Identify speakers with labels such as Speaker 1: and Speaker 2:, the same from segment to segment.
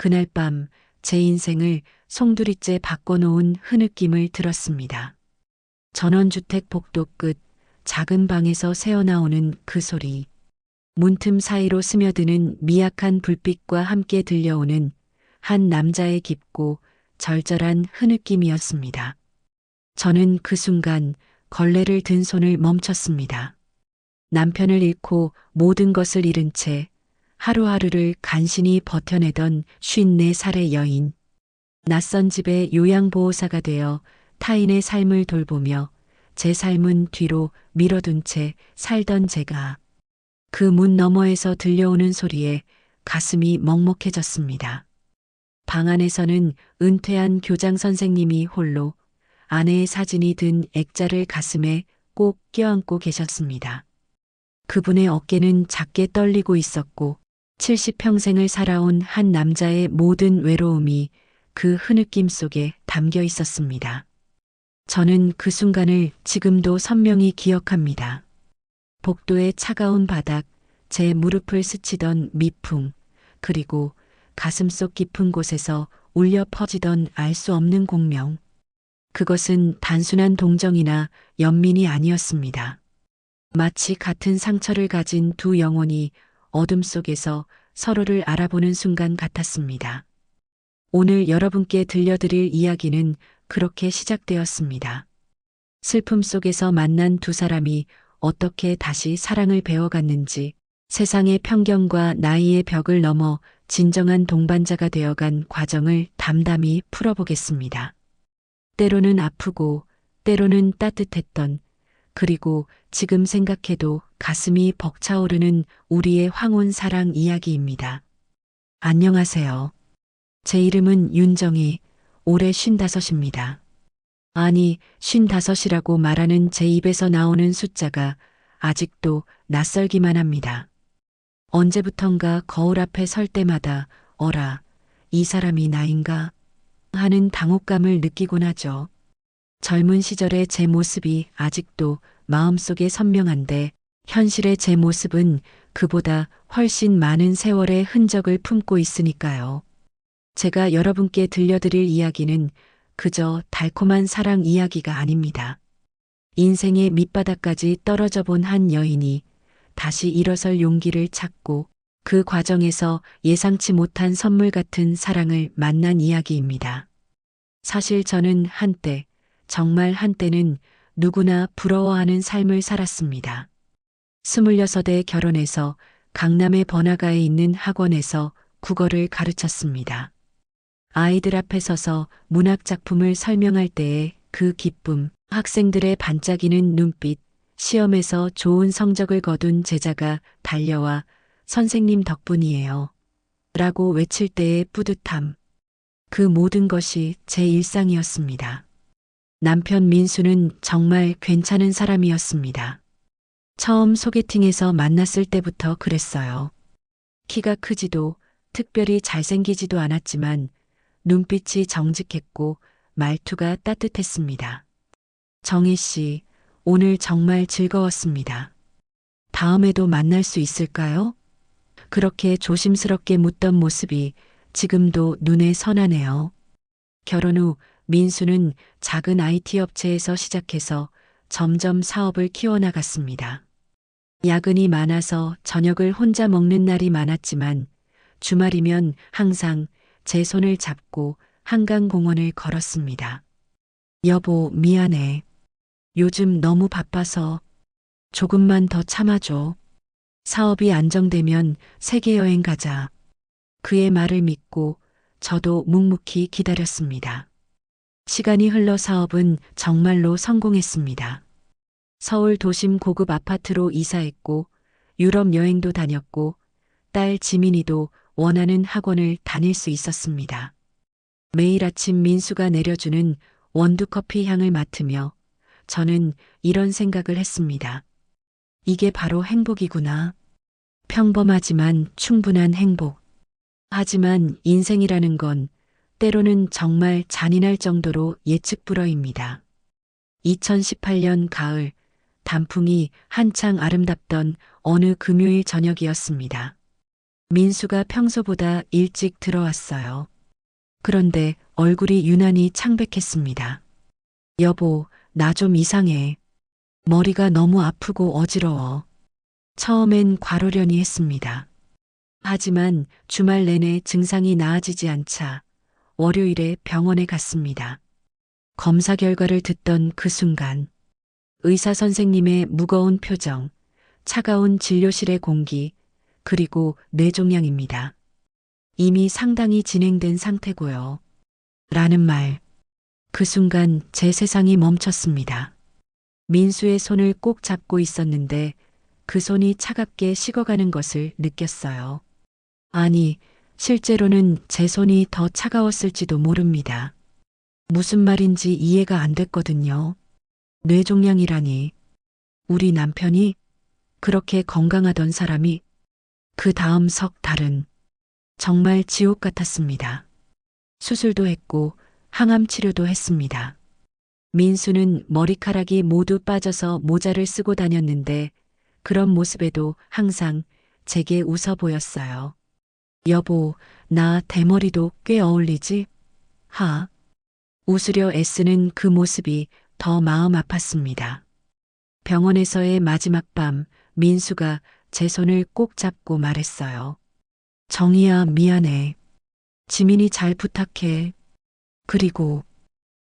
Speaker 1: 그날 밤 제 인생을 송두리째 바꿔놓은 흐느낌을 들었습니다. 전원주택 복도 끝 작은 방에서 새어나오는 그 소리. 문틈 사이로 스며드는 미약한 불빛과 함께 들려오는 한 남자의 깊고 절절한 흐느낌이었습니다. 저는 그 순간 걸레를 든 손을 멈췄습니다. 남편을 잃고 모든 것을 잃은 채 하루하루를 간신히 버텨내던 54살의 여인. 낯선 집의 요양보호사가 되어 타인의 삶을 돌보며 제 삶은 뒤로 밀어둔 채 살던 제가 그 문 너머에서 들려오는 소리에 가슴이 먹먹해졌습니다. 방 안에서는 은퇴한 교장 선생님이 홀로 아내의 사진이 든 액자를 가슴에 꼭 껴안고 계셨습니다. 그분의 어깨는 작게 떨리고 있었고 70평생을 살아온 한 남자의 모든 외로움이 그 흐느낌 속에 담겨 있었습니다. 저는 그 순간을 지금도 선명히 기억합니다. 복도의 차가운 바닥, 제 무릎을 스치던 미풍, 그리고 가슴속 깊은 곳에서 울려 퍼지던 알 수 없는 공명. 그것은 단순한 동정이나 연민이 아니었습니다. 마치 같은 상처를 가진 두 영혼이 어둠 속에서 서로를 알아보는 순간 같았습니다. 오늘 여러분께 들려드릴 이야기는 그렇게 시작되었습니다. 슬픔 속에서 만난 두 사람이 어떻게 다시 사랑을 배워갔는지, 세상의 편견과 나이의 벽을 넘어 진정한 동반자가 되어간 과정을 담담히 풀어보겠습니다. 때로는 아프고, 때로는 따뜻했던, 그리고 지금 생각해도 가슴이 벅차오르는 우리의 황혼 사랑 이야기입니다. 안녕하세요. 제 이름은 윤정희, 올해 55입니다. 아니, 55이라고 말하는 제 입에서 나오는 숫자가 아직도 낯설기만 합니다. 언제부턴가 거울 앞에 설 때마다 어라, 이 사람이 나인가 하는 당혹감을 느끼곤 하죠. 젊은 시절의 제 모습이 아직도 마음속에 선명한데 현실의 제 모습은 그보다 훨씬 많은 세월의 흔적을 품고 있으니까요. 제가 여러분께 들려드릴 이야기는 그저 달콤한 사랑 이야기가 아닙니다. 인생의 밑바닥까지 떨어져 본 한 여인이 다시 일어설 용기를 찾고 그 과정에서 예상치 못한 선물 같은 사랑을 만난 이야기입니다. 사실 저는 한때, 정말 한때는 누구나 부러워하는 삶을 살았습니다. 26에 결혼해서 강남의 번화가에 있는 학원에서 국어를 가르쳤습니다. 아이들 앞에 서서 문학 작품을 설명할 때의 그 기쁨, 학생들의 반짝이는 눈빛, 시험에서 좋은 성적을 거둔 제자가 달려와 선생님 덕분이에요. 라고 외칠 때의 뿌듯함. 그 모든 것이 제 일상이었습니다. 남편 민수는 정말 괜찮은 사람이었습니다. 처음 소개팅에서 만났을 때부터 그랬어요. 키가 크지도 특별히 잘생기지도 않았지만 눈빛이 정직했고 말투가 따뜻했습니다. 정희 씨, 오늘 정말 즐거웠습니다. 다음에도 만날 수 있을까요? 그렇게 조심스럽게 묻던 모습이 지금도 눈에 선하네요. 결혼 후 민수는 작은 IT 업체에서 시작해서 점점 사업을 키워나갔습니다. 야근이 많아서 저녁을 혼자 먹는 날이 많았지만 주말이면 항상 제 손을 잡고 한강공원을 걸었습니다. 여보, 미안해. 요즘 너무 바빠서 조금만 더 참아줘. 사업이 안정되면 세계여행 가자. 그의 말을 믿고 저도 묵묵히 기다렸습니다. 시간이 흘러 사업은 정말로 성공했습니다. 서울 도심 고급 아파트로 이사했고 유럽 여행도 다녔고 딸 지민이도 원하는 학원을 다닐 수 있었습니다. 매일 아침 민수가 내려주는 원두커피 향을 맡으며 저는 이런 생각을 했습니다. 이게 바로 행복이구나. 평범하지만 충분한 행복. 하지만 인생이라는 건 때로는 정말 잔인할 정도로 예측 불허입니다. 2018년 가을, 단풍이 한창 아름답던 어느 금요일 저녁이었습니다. 민수가 평소보다 일찍 들어왔어요. 그런데 얼굴이 유난히 창백했습니다. 여보, 나 좀 이상해. 머리가 너무 아프고 어지러워. 처음엔 과로려니 했습니다. 하지만 주말 내내 증상이 나아지지 않자 월요일에 병원에 갔습니다. 검사 결과를 듣던 그 순간 의사 선생님의 무거운 표정, 차가운 진료실의 공기, 그리고 뇌종양입니다. 이미 상당히 진행된 상태고요. 라는 말. 그 순간 제 세상이 멈췄습니다. 민수의 손을 꼭 잡고 있었는데 그 손이 차갑게 식어가는 것을 느꼈어요. 아니, 실제로는 제 손이 더 차가웠을지도 모릅니다. 무슨 말인지 이해가 안 됐거든요. 뇌종양이라니. 우리 남편이 그렇게 건강하던 사람이 그 다음 석 달은 정말 지옥 같았습니다. 수술도 했고 항암 치료도 했습니다. 민수는 머리카락이 모두 빠져서 모자를 쓰고 다녔는데 그런 모습에도 항상 제게 웃어 보였어요. 여보, 나 대머리도 꽤 어울리지? 하. 웃으려 애쓰는 그 모습이 더 마음 아팠습니다. 병원에서의 마지막 밤, 민수가 제 손을 꼭 잡고 말했어요. 정희야, 미안해. 지민이 잘 부탁해. 그리고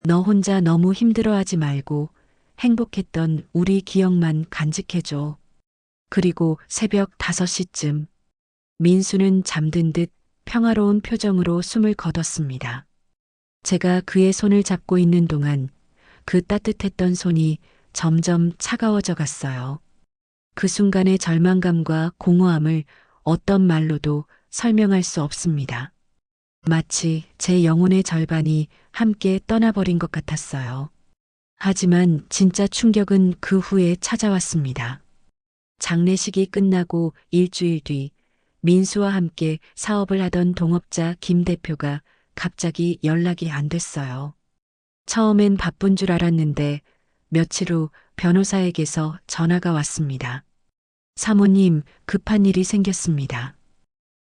Speaker 1: 너 혼자 너무 힘들어하지 말고 행복했던 우리 기억만 간직해줘. 그리고 새벽 5시쯤 민수는 잠든 듯 평화로운 표정으로 숨을 거뒀습니다. 제가 그의 손을 잡고 있는 동안 그 따뜻했던 손이 점점 차가워져 갔어요. 그 순간의 절망감과 공허함을 어떤 말로도 설명할 수 없습니다. 마치 제 영혼의 절반이 함께 떠나버린 것 같았어요. 하지만 진짜 충격은 그 후에 찾아왔습니다. 장례식이 끝나고 일주일 뒤 민수와 함께 사업을 하던 동업자 김 대표가 갑자기 연락이 안 됐어요. 처음엔 바쁜 줄 알았는데 며칠 후 변호사에게서 전화가 왔습니다. 사모님, 급한 일이 생겼습니다.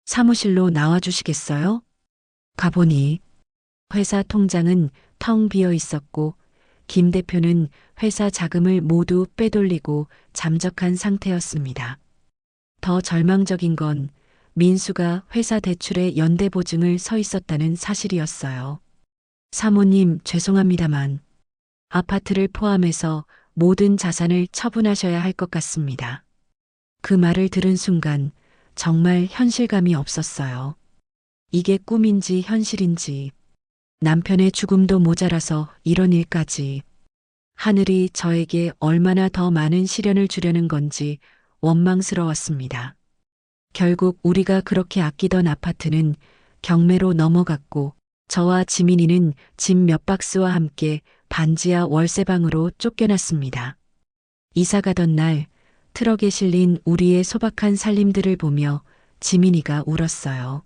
Speaker 1: 사무실로 나와주시겠어요? 가보니 회사 통장은 텅 비어 있었고 김 대표는 회사 자금을 모두 빼돌리고 잠적한 상태였습니다. 더 절망적인 건 민수가 회사 대출의 연대 보증을 서 있었다는 사실이었어요. 사모님, 죄송합니다만 아파트를 포함해서 모든 자산을 처분하셔야 할 것 같습니다. 그 말을 들은 순간 정말 현실감이 없었어요. 이게 꿈인지 현실인지, 남편의 죽음도 모자라서 이런 일까지. 하늘이 저에게 얼마나 더 많은 시련을 주려는 건지 원망스러웠습니다. 결국 우리가 그렇게 아끼던 아파트는 경매로 넘어갔고 저와 지민이는 짐 몇 박스와 함께 반지하 월세방으로 쫓겨났습니다. 이사 가던 날 트럭에 실린 우리의 소박한 살림들을 보며 지민이가 울었어요.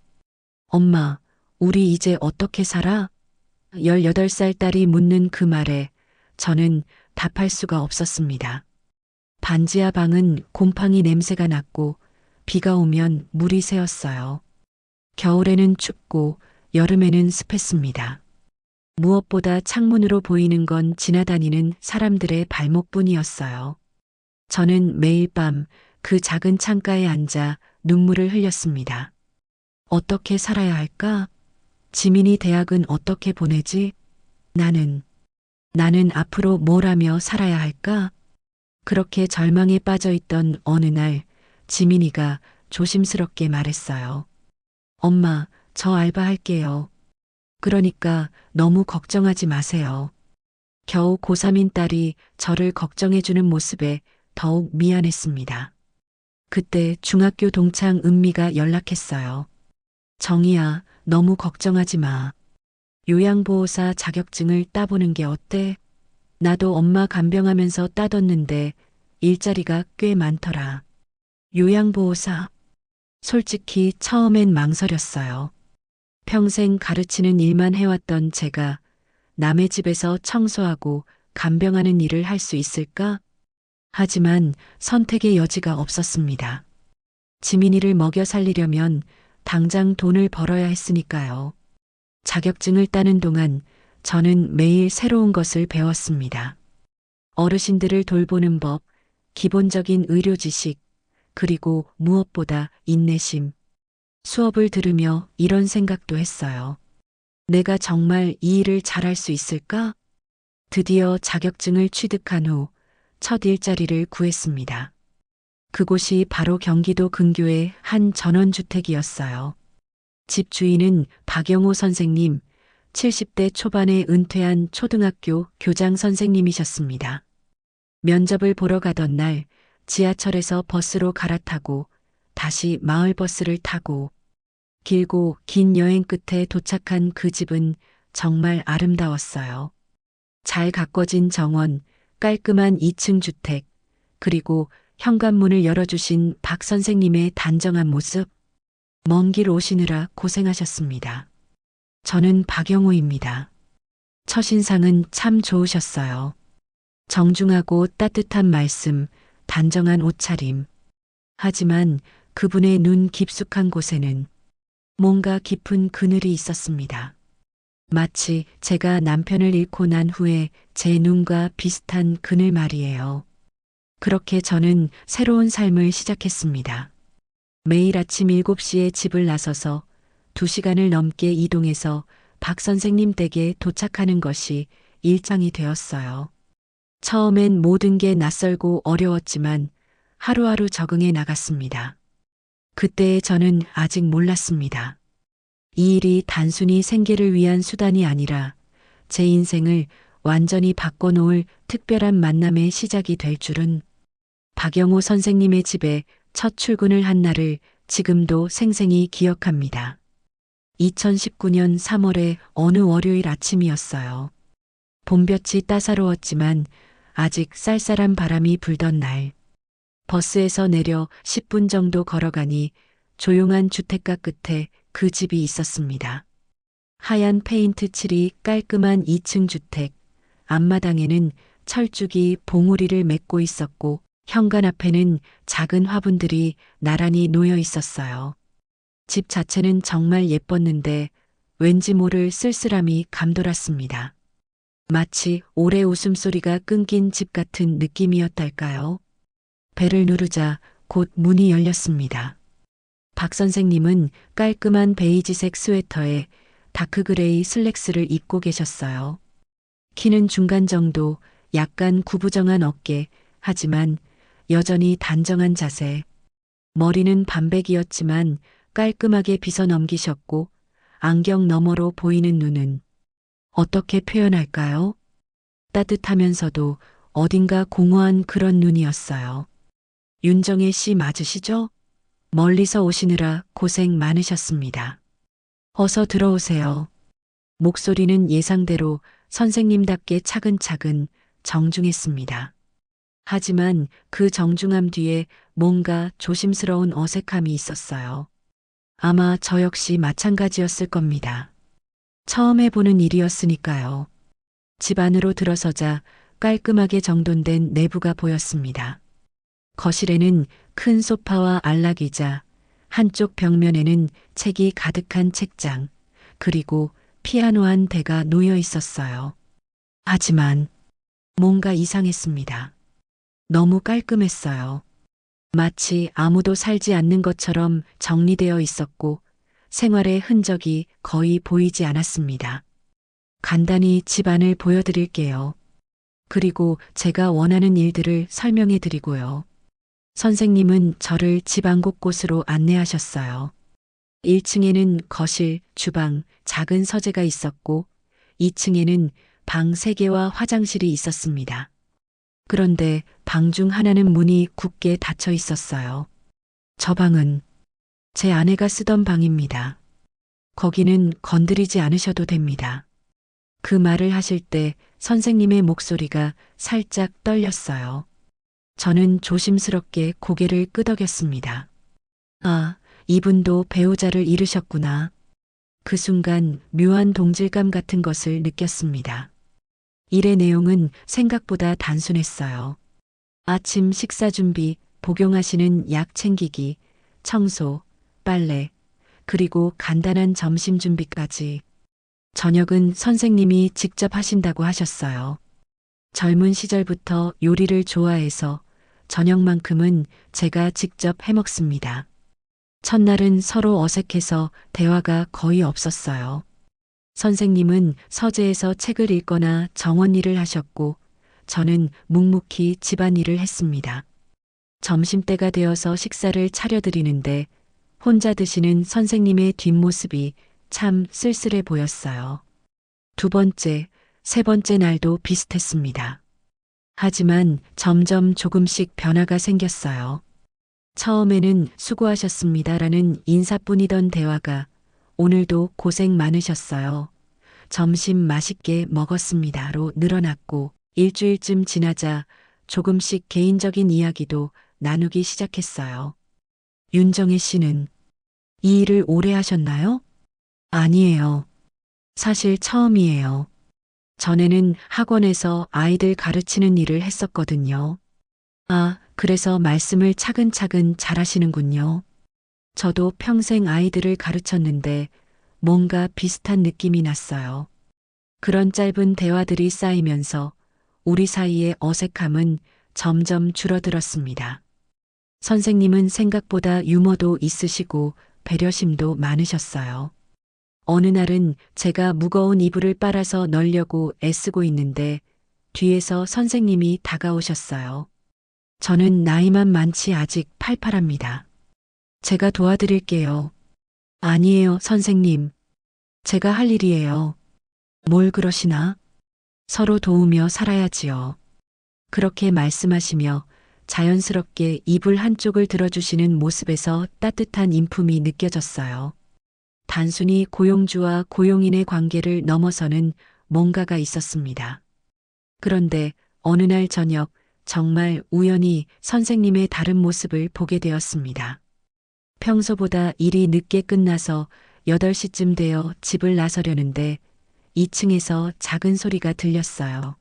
Speaker 1: 엄마, 우리 이제 어떻게 살아? 18살 딸이 묻는 그 말에 저는 답할 수가 없었습니다. 반지하 방은 곰팡이 냄새가 났고 비가 오면 물이 새었어요. 겨울에는 춥고 여름에는 습했습니다. 무엇보다 창문으로 보이는 건 지나다니는 사람들의 발목뿐이었어요. 저는 매일 밤 그 작은 창가에 앉아 눈물을 흘렸습니다. 어떻게 살아야 할까? 지민이 대학은 어떻게 보내지? 나는 앞으로 뭘 하며 살아야 할까? 그렇게 절망에 빠져 있던 어느 날 지민이가 조심스럽게 말했어요. 엄마, 저 알바할게요. 그러니까 너무 걱정하지 마세요. 겨우 고3인 딸이 저를 걱정해주는 모습에 더욱 미안했습니다. 그때 중학교 동창 은미가 연락했어요. 정희야, 너무 걱정하지 마. 요양보호사 자격증을 따보는 게 어때? 나도 엄마 간병하면서 따뒀는데 일자리가 꽤 많더라. 요양보호사. 솔직히 처음엔 망설였어요. 평생 가르치는 일만 해왔던 제가 남의 집에서 청소하고 간병하는 일을 할 수 있을까? 하지만 선택의 여지가 없었습니다. 지민이를 먹여 살리려면 당장 돈을 벌어야 했으니까요. 자격증을 따는 동안 저는 매일 새로운 것을 배웠습니다. 어르신들을 돌보는 법, 기본적인 의료 지식, 그리고 무엇보다 인내심. 수업을 들으며 이런 생각도 했어요. 내가 정말 이 일을 잘할 수 있을까? 드디어 자격증을 취득한 후 첫 일자리를 구했습니다. 그곳이 바로 경기도 근교의 한 전원주택이었어요. 집 주인은 박영호 선생님, 70대 초반에 은퇴한 초등학교 교장 선생님이셨습니다. 면접을 보러 가던 날 지하철에서 버스로 갈아타고 다시 마을버스를 타고 길고 긴 여행 끝에 도착한 그 집은 정말 아름다웠어요. 잘 가꿔진 정원, 깔끔한 2층 주택, 그리고 현관문을 열어주신 박 선생님의 단정한 모습. 먼 길 오시느라 고생하셨습니다. 저는 박영호입니다. 첫인상은 참 좋으셨어요. 정중하고 따뜻한 말씀, 단정한 옷차림. 하지만 그분의 눈 깊숙한 곳에는 뭔가 깊은 그늘이 있었습니다. 마치 제가 남편을 잃고 난 후에 제 눈과 비슷한 그늘 말이에요. 그렇게 저는 새로운 삶을 시작했습니다. 매일 아침 7시에 집을 나서서 2시간을 넘게 이동해서 박 선생님 댁에 도착하는 것이 일상이 되었어요. 처음엔 모든 게 낯설고 어려웠지만 하루하루 적응해 나갔습니다. 그때 저는 아직 몰랐습니다. 이 일이 단순히 생계를 위한 수단이 아니라 제 인생을 완전히 바꿔놓을 특별한 만남의 시작이 될 줄은. 박영호 선생님의 집에 첫 출근을 한 날을 지금도 생생히 기억합니다. 2019년 3월의 어느 월요일 아침이었어요. 봄볕이 따사로웠지만 아직 쌀쌀한 바람이 불던 날. 버스에서 내려 10분 정도 걸어가니 조용한 주택가 끝에 그 집이 있었습니다. 하얀 페인트 칠이 깔끔한 2층 주택, 앞마당에는 철쭉이 봉우리를 맺고 있었고 현관 앞에는 작은 화분들이 나란히 놓여 있었어요. 집 자체는 정말 예뻤는데 왠지 모를 쓸쓸함이 감돌았습니다. 마치 오래 웃음소리가 끊긴 집 같은 느낌이었달까요? 벨을 누르자 곧 문이 열렸습니다. 박 선생님은 깔끔한 베이지색 스웨터에 다크그레이 슬랙스를 입고 계셨어요. 키는 중간 정도, 약간 구부정한 어깨, 하지만 여전히 단정한 자세. 머리는 반백이었지만 깔끔하게 빗어 넘기셨고 안경 너머로 보이는 눈은 어떻게 표현할까요? 따뜻하면서도 어딘가 공허한 그런 눈이었어요. 윤정혜 씨 맞으시죠? 멀리서 오시느라 고생 많으셨습니다. 어서 들어오세요. 목소리는 예상대로 선생님답게 차근차근 정중했습니다. 하지만 그 정중함 뒤에 뭔가 조심스러운 어색함이 있었어요. 아마 저 역시 마찬가지였을 겁니다. 처음 해보는 일이었으니까요. 집 안으로 들어서자 깔끔하게 정돈된 내부가 보였습니다. 거실에는 큰 소파와 안락의자, 한쪽 벽면에는 책이 가득한 책장, 그리고 피아노 한 대가 놓여 있었어요. 하지만 뭔가 이상했습니다. 너무 깔끔했어요. 마치 아무도 살지 않는 것처럼 정리되어 있었고 생활의 흔적이 거의 보이지 않았습니다. 간단히 집 안을 보여드릴게요. 그리고 제가 원하는 일들을 설명해 드리고요. 선생님은 저를 집 안 곳곳으로 안내하셨어요. 1층에는 거실, 주방, 작은 서재가 있었고 2층에는 방 3개와 화장실이 있었습니다. 그런데 방 중 하나는 문이 굳게 닫혀 있었어요. 저 방은 제 아내가 쓰던 방입니다. 거기는 건드리지 않으셔도 됩니다. 그 말을 하실 때 선생님의 목소리가 살짝 떨렸어요. 저는 조심스럽게 고개를 끄덕였습니다. 아, 이분도 배우자를 잃으셨구나. 그 순간 묘한 동질감 같은 것을 느꼈습니다. 일의 내용은 생각보다 단순했어요. 아침 식사 준비, 복용하시는 약 챙기기, 청소, 빨래, 그리고 간단한 점심 준비까지. 저녁은 선생님이 직접 하신다고 하셨어요. 젊은 시절부터 요리를 좋아해서 저녁만큼은 제가 직접 해 먹습니다. 첫날은 서로 어색해서 대화가 거의 없었어요. 선생님은 서재에서 책을 읽거나 정원 일을 하셨고, 저는 묵묵히 집안일을 했습니다. 점심때가 되어서 식사를 차려드리는데 혼자 드시는 선생님의 뒷모습이 참 쓸쓸해 보였어요. 두 번째, 세 번째 날도 비슷했습니다. 하지만 점점 조금씩 변화가 생겼어요. 처음에는 수고하셨습니다라는 인사뿐이던 대화가 오늘도 고생 많으셨어요. 점심 맛있게 먹었습니다로 늘어났고, 일주일쯤 지나자 조금씩 개인적인 이야기도 나누기 시작했어요. 윤정혜 씨는 이 일을 오래 하셨나요? 아니에요. 사실 처음이에요. 전에는 학원에서 아이들 가르치는 일을 했었거든요. 아, 그래서 말씀을 차근차근 잘하시는군요. 저도 평생 아이들을 가르쳤는데 뭔가 비슷한 느낌이 났어요. 그런 짧은 대화들이 쌓이면서 우리 사이의 어색함은 점점 줄어들었습니다. 선생님은 생각보다 유머도 있으시고 배려심도 많으셨어요. 어느 날은 제가 무거운 이불을 빨아서 널려고 애쓰고 있는데 뒤에서 선생님이 다가오셨어요. 저는 나이만 많지 아직 팔팔합니다. 제가 도와드릴게요. 아니에요, 선생님. 제가 할 일이에요. 뭘 그러시나? 서로 도우며 살아야지요. 그렇게 말씀하시며 자연스럽게 이불 한쪽을 들어주시는 모습에서 따뜻한 인품이 느껴졌어요. 단순히 고용주와 고용인의 관계를 넘어서는 뭔가가 있었습니다. 그런데 어느 날 저녁 정말 우연히 선생님의 다른 모습을 보게 되었습니다. 평소보다 일이 늦게 끝나서 8시쯤 되어 집을 나서려는데 2층에서 작은 소리가 들렸어요.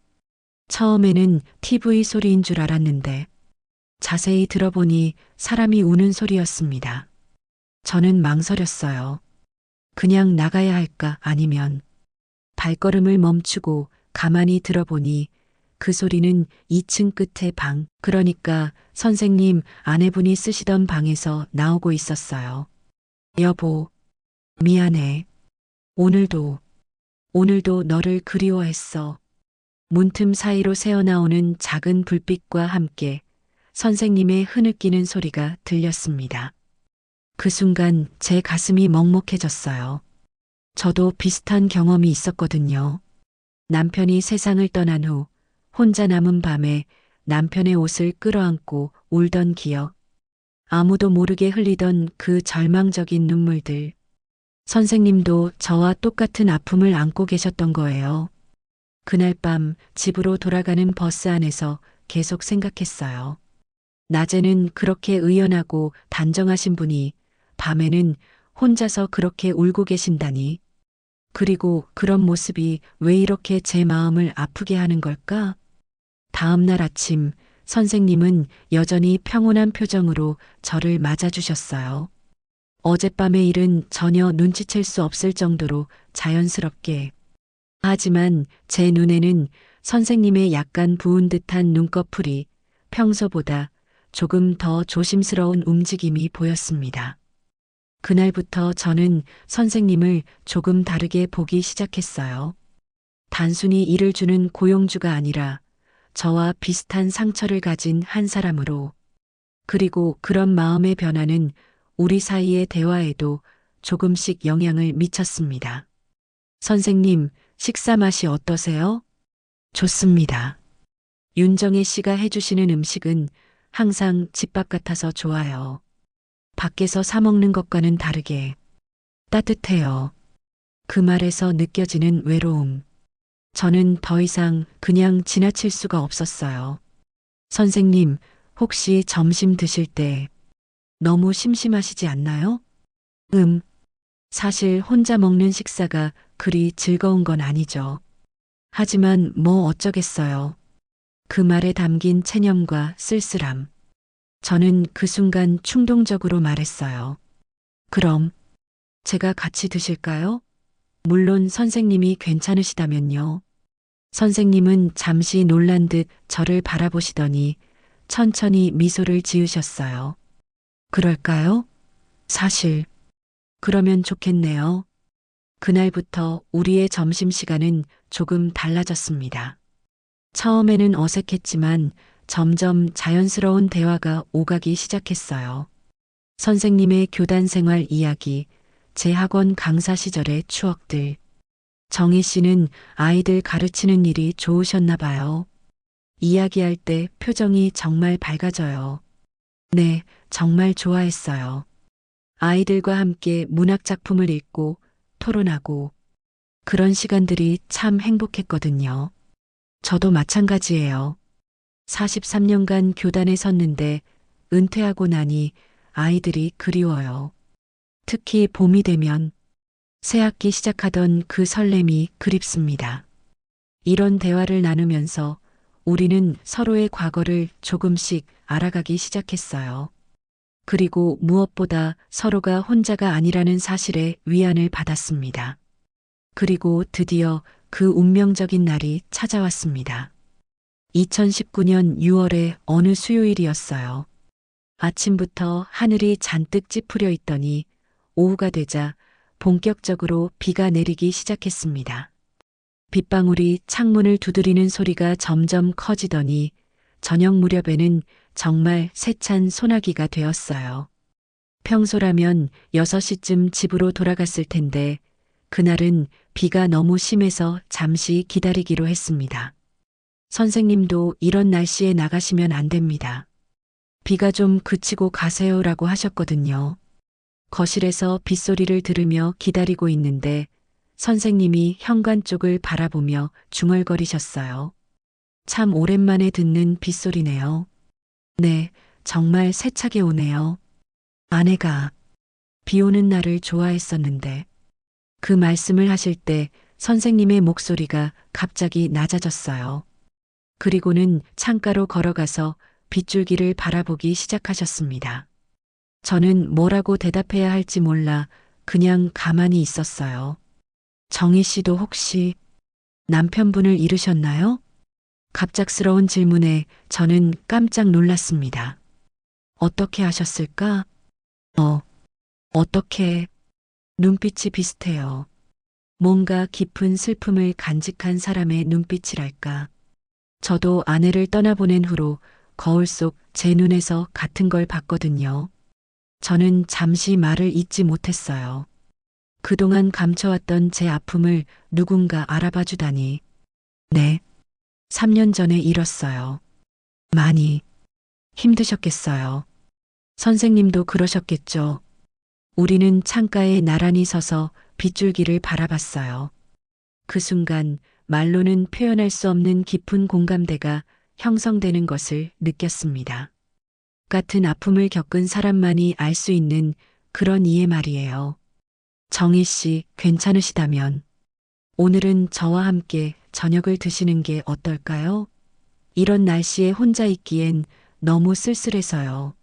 Speaker 1: 처음에는 TV 소리인 줄 알았는데 자세히 들어보니 사람이 우는 소리였습니다. 저는 망설였어요. 그냥 나가야 할까 아니면 발걸음을 멈추고 가만히 들어보니 그 소리는 2층 끝의 방, 그러니까 선생님 아내분이 쓰시던 방에서 나오고 있었어요. 여보, 미안해. 오늘도 너를 그리워했어. 문틈 사이로 새어나오는 작은 불빛과 함께 선생님의 흐느끼는 소리가 들렸습니다. 그 순간 제 가슴이 먹먹해졌어요. 저도 비슷한 경험이 있었거든요. 남편이 세상을 떠난 후 혼자 남은 밤에 남편의 옷을 끌어안고 울던 기억. 아무도 모르게 흘리던 그 절망적인 눈물들. 선생님도 저와 똑같은 아픔을 안고 계셨던 거예요. 그날 밤 집으로 돌아가는 버스 안에서 계속 생각했어요. 낮에는 그렇게 의연하고 단정하신 분이 밤에는 혼자서 그렇게 울고 계신다니. 그리고 그런 모습이 왜 이렇게 제 마음을 아프게 하는 걸까? 다음 날 아침 선생님은 여전히 평온한 표정으로 저를 맞아주셨어요. 어젯밤의 일은 전혀 눈치챌 수 없을 정도로 자연스럽게. 하지만 제 눈에는 선생님의 약간 부은 듯한 눈꺼풀이 평소보다 조금 더 조심스러운 움직임이 보였습니다. 그날부터 저는 선생님을 조금 다르게 보기 시작했어요. 단순히 일을 주는 고용주가 아니라 저와 비슷한 상처를 가진 한 사람으로. 그리고 그런 마음의 변화는 우리 사이의 대화에도 조금씩 영향을 미쳤습니다. 선생님, 식사 맛이 어떠세요? 좋습니다. 윤정혜 씨가 해주시는 음식은 항상 집밥 같아서 좋아요. 밖에서 사 먹는 것과는 다르게 따뜻해요. 그 말에서 느껴지는 외로움. 저는 더 이상 그냥 지나칠 수가 없었어요. 선생님, 혹시 점심 드실 때 너무 심심하시지 않나요? 사실 혼자 먹는 식사가 그리 즐거운 건 아니죠. 하지만 뭐 어쩌겠어요. 그 말에 담긴 체념과 쓸쓸함. 저는 그 순간 충동적으로 말했어요. 그럼 제가 같이 드실까요? 물론 선생님이 괜찮으시다면요. 선생님은 잠시 놀란 듯 저를 바라보시더니 천천히 미소를 지으셨어요. 그럴까요? 사실, 그러면 좋겠네요. 그날부터 우리의 점심시간은 조금 달라졌습니다. 처음에는 어색했지만 점점 자연스러운 대화가 오가기 시작했어요. 선생님의 교단 생활 이야기, 제 학원 강사 시절의 추억들. 정희 씨는 아이들 가르치는 일이 좋으셨나 봐요. 이야기할 때 표정이 정말 밝아져요. 네, 정말 좋아했어요. 아이들과 함께 문학 작품을 읽고 토론하고 그런 시간들이 참 행복했거든요. 저도 마찬가지예요. 43년간 교단에 섰는데 은퇴하고 나니 아이들이 그리워요. 특히 봄이 되면 새 학기 시작하던 그 설렘이 그립습니다. 이런 대화를 나누면서 우리는 서로의 과거를 조금씩 알아가기 시작했어요. 그리고 무엇보다 서로가 혼자가 아니라는 사실에 위안을 받았습니다. 그리고 드디어 그 운명적인 날이 찾아왔습니다. 2019년 6월의 어느 수요일이었어요. 아침부터 하늘이 잔뜩 찌푸려 있더니 오후가 되자 본격적으로 비가 내리기 시작했습니다. 빗방울이 창문을 두드리는 소리가 점점 커지더니 저녁 무렵에는 정말 세찬 소나기가 되었어요. 평소라면 6시쯤 집으로 돌아갔을 텐데 그날은 비가 너무 심해서 잠시 기다리기로 했습니다. 선생님도 이런 날씨에 나가시면 안 됩니다. 비가 좀 그치고 가세요라고 하셨거든요. 거실에서 빗소리를 들으며 기다리고 있는데 선생님이 현관 쪽을 바라보며 중얼거리셨어요. 참 오랜만에 듣는 빗소리네요. 네, 정말 세차게 오네요. 아내가 비 오는 날을 좋아했었는데 그 말씀을 하실 때 선생님의 목소리가 갑자기 낮아졌어요. 그리고는 창가로 걸어가서 빗줄기를 바라보기 시작하셨습니다. 저는 뭐라고 대답해야 할지 몰라 그냥 가만히 있었어요. 정희 씨도 혹시 남편분을 잃으셨나요? 갑작스러운 질문에 저는 깜짝 놀랐습니다. 어떻게 하셨을까? 어떻게? 눈빛이 비슷해요. 뭔가 깊은 슬픔을 간직한 사람의 눈빛이랄까. 저도 아내를 떠나보낸 후로 거울 속 제 눈에서 같은 걸 봤거든요. 저는 잠시 말을 잇지 못했어요. 그동안 감춰왔던 제 아픔을 누군가 알아봐 주다니. 네, 3년 전에 잃었어요. 많이 힘드셨겠어요. 선생님도 그러셨겠죠. 우리는 창가에 나란히 서서 빗줄기를 바라봤어요. 그 순간 말로는 표현할 수 없는 깊은 공감대가 형성되는 것을 느꼈습니다. 같은 아픔을 겪은 사람만이 알 수 있는 그런 이해 말이에요. 정희 씨, 괜찮으시다면 오늘은 저와 함께 저녁을 드시는 게 어떨까요? 이런 날씨에 혼자 있기엔 너무 쓸쓸해서요.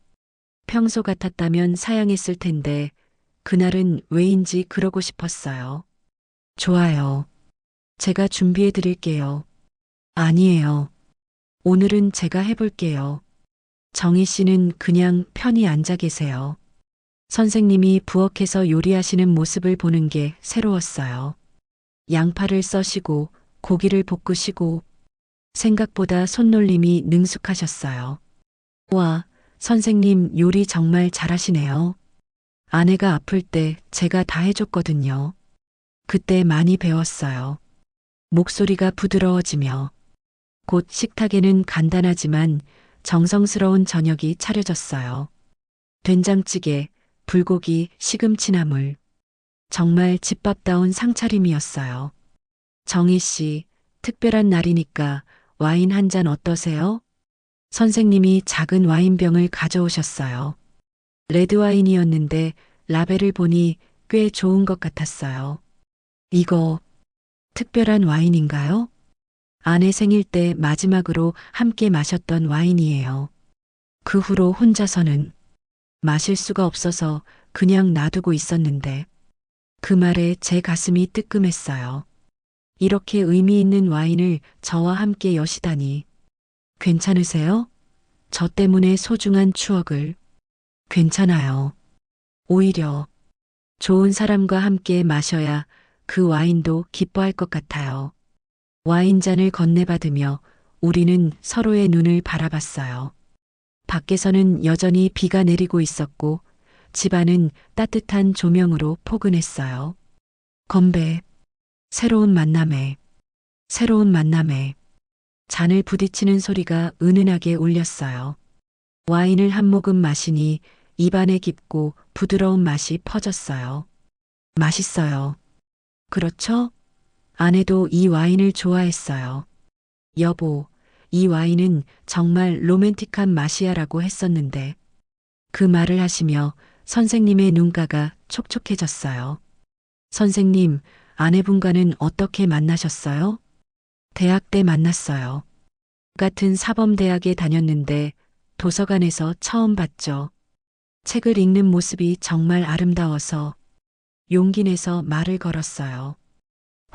Speaker 1: 평소 같았다면 사양했을 텐데 그날은 왜인지 그러고 싶었어요. 좋아요. 제가 준비해 드릴게요. 아니에요. 오늘은 제가 해볼게요. 정희 씨는 그냥 편히 앉아 계세요. 선생님이 부엌에서 요리하시는 모습을 보는 게 새로웠어요. 양파를 써시고 고기를 볶으시고 생각보다 손놀림이 능숙하셨어요. 와, 선생님 요리 정말 잘하시네요. 아내가 아플 때 제가 다 해줬거든요. 그때 많이 배웠어요. 목소리가 부드러워지며 곧 식탁에는 간단하지만 정성스러운 저녁이 차려졌어요. 된장찌개, 불고기, 시금치나물. 정말 집밥다운 상차림이었어요. 정희 씨, 특별한 날이니까 와인 한 잔 어떠세요? 선생님이 작은 와인병을 가져오셨어요. 레드와인이었는데 라벨을 보니 꽤 좋은 것 같았어요. 이거 특별한 와인인가요? 아내 생일 때 마지막으로 함께 마셨던 와인이에요. 그 후로 혼자서는 마실 수가 없어서 그냥 놔두고 있었는데 그 말에 제 가슴이 뜨끔했어요. 이렇게 의미 있는 와인을 저와 함께 여시다니. 괜찮으세요? 저 때문에 소중한 추억을. 괜찮아요. 오히려 좋은 사람과 함께 마셔야 그 와인도 기뻐할 것 같아요. 와인잔을 건네받으며 우리는 서로의 눈을 바라봤어요. 밖에서는 여전히 비가 내리고 있었고 집안은 따뜻한 조명으로 포근했어요. 건배. 새로운 만남에, 새로운 만남에 잔을 부딪히는 소리가 은은하게 울렸어요. 와인을 한 모금 마시니 입안에 깊고 부드러운 맛이 퍼졌어요. 맛있어요. 그렇죠? 아내도 이 와인을 좋아했어요. 여보, 이 와인은 정말 로맨틱한 맛이야라고 했었는데 그 말을 하시며 선생님의 눈가가 촉촉해졌어요. 선생님, 아내분과는 어떻게 만나셨어요? 대학 때 만났어요. 같은 사범대학에 다녔는데 도서관에서 처음 봤죠. 책을 읽는 모습이 정말 아름다워서 용기 내서 말을 걸었어요.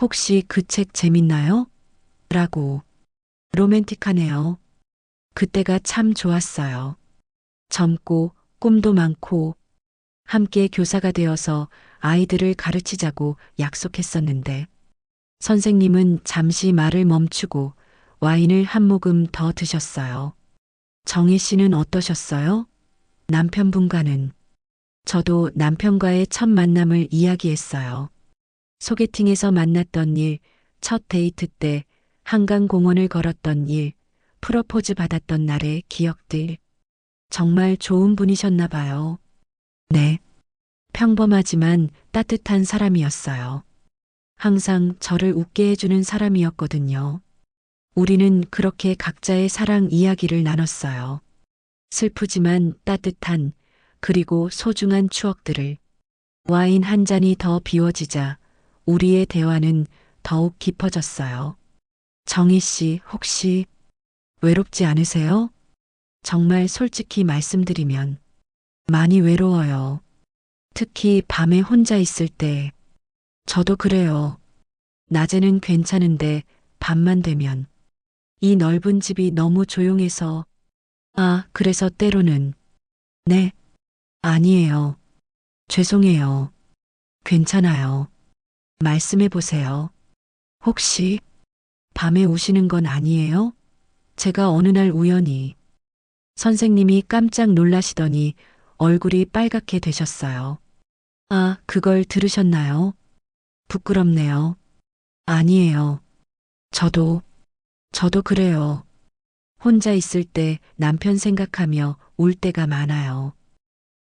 Speaker 1: 혹시 그 책 재밌나요? 라고. 로맨틱하네요. 그때가 참 좋았어요. 젊고 꿈도 많고 함께 교사가 되어서 아이들을 가르치자고 약속했었는데 선생님은 잠시 말을 멈추고 와인을 한 모금 더 드셨어요. 정희 씨는 어떠셨어요? 남편분과는. 저도 남편과의 첫 만남을 이야기했어요. 소개팅에서 만났던 일, 첫 데이트 때 한강공원을 걸었던 일, 프러포즈 받았던 날의 기억들. 정말 좋은 분이셨나 봐요. 네. 평범하지만 따뜻한 사람이었어요. 항상 저를 웃게 해주는 사람이었거든요. 우리는 그렇게 각자의 사랑 이야기를 나눴어요. 슬프지만 따뜻한 그리고 소중한 추억들을. 와인 한 잔이 더 비워지자 우리의 대화는 더욱 깊어졌어요. 정희 씨, 혹시 외롭지 않으세요? 정말 솔직히 말씀드리면 많이 외로워요. 특히 밤에 혼자 있을 때. 저도 그래요. 낮에는 괜찮은데 밤만 되면 이 넓은 집이 너무 조용해서 그래서 때로는 네, 아니에요. 죄송해요. 괜찮아요. 말씀해 보세요. 혹시 밤에 우시는 건 아니에요? 제가 어느 날 우연히 선생님이 깜짝 놀라시더니 얼굴이 빨갛게 되셨어요. 그걸 들으셨나요? 부끄럽네요. 아니에요. 저도, 저도 그래요. 혼자 있을 때 남편 생각하며 울 때가 많아요.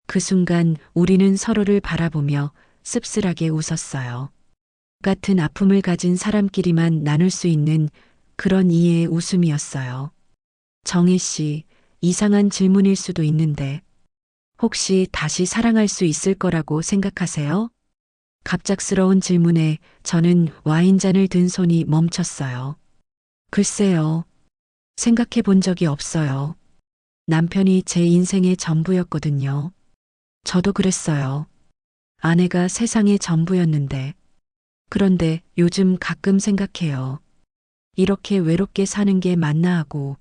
Speaker 1: 그 순간 우리는 서로를 바라보며 씁쓸하게 웃었어요. 같은 아픔을 가진 사람끼리만 나눌 수 있는 그런 이해의 웃음이었어요. 정희 씨, 이상한 질문일 수도 있는데 혹시 다시 사랑할 수 있을 거라고 생각하세요? 갑작스러운 질문에 저는 와인잔을 든 손이 멈췄어요. 글쎄요. 생각해 본 적이 없어요. 남편이 제 인생의 전부였거든요. 저도 그랬어요. 아내가 세상의 전부였는데. 그런데 요즘 가끔 생각해요. 이렇게 외롭게 사는 게 맞나 하고.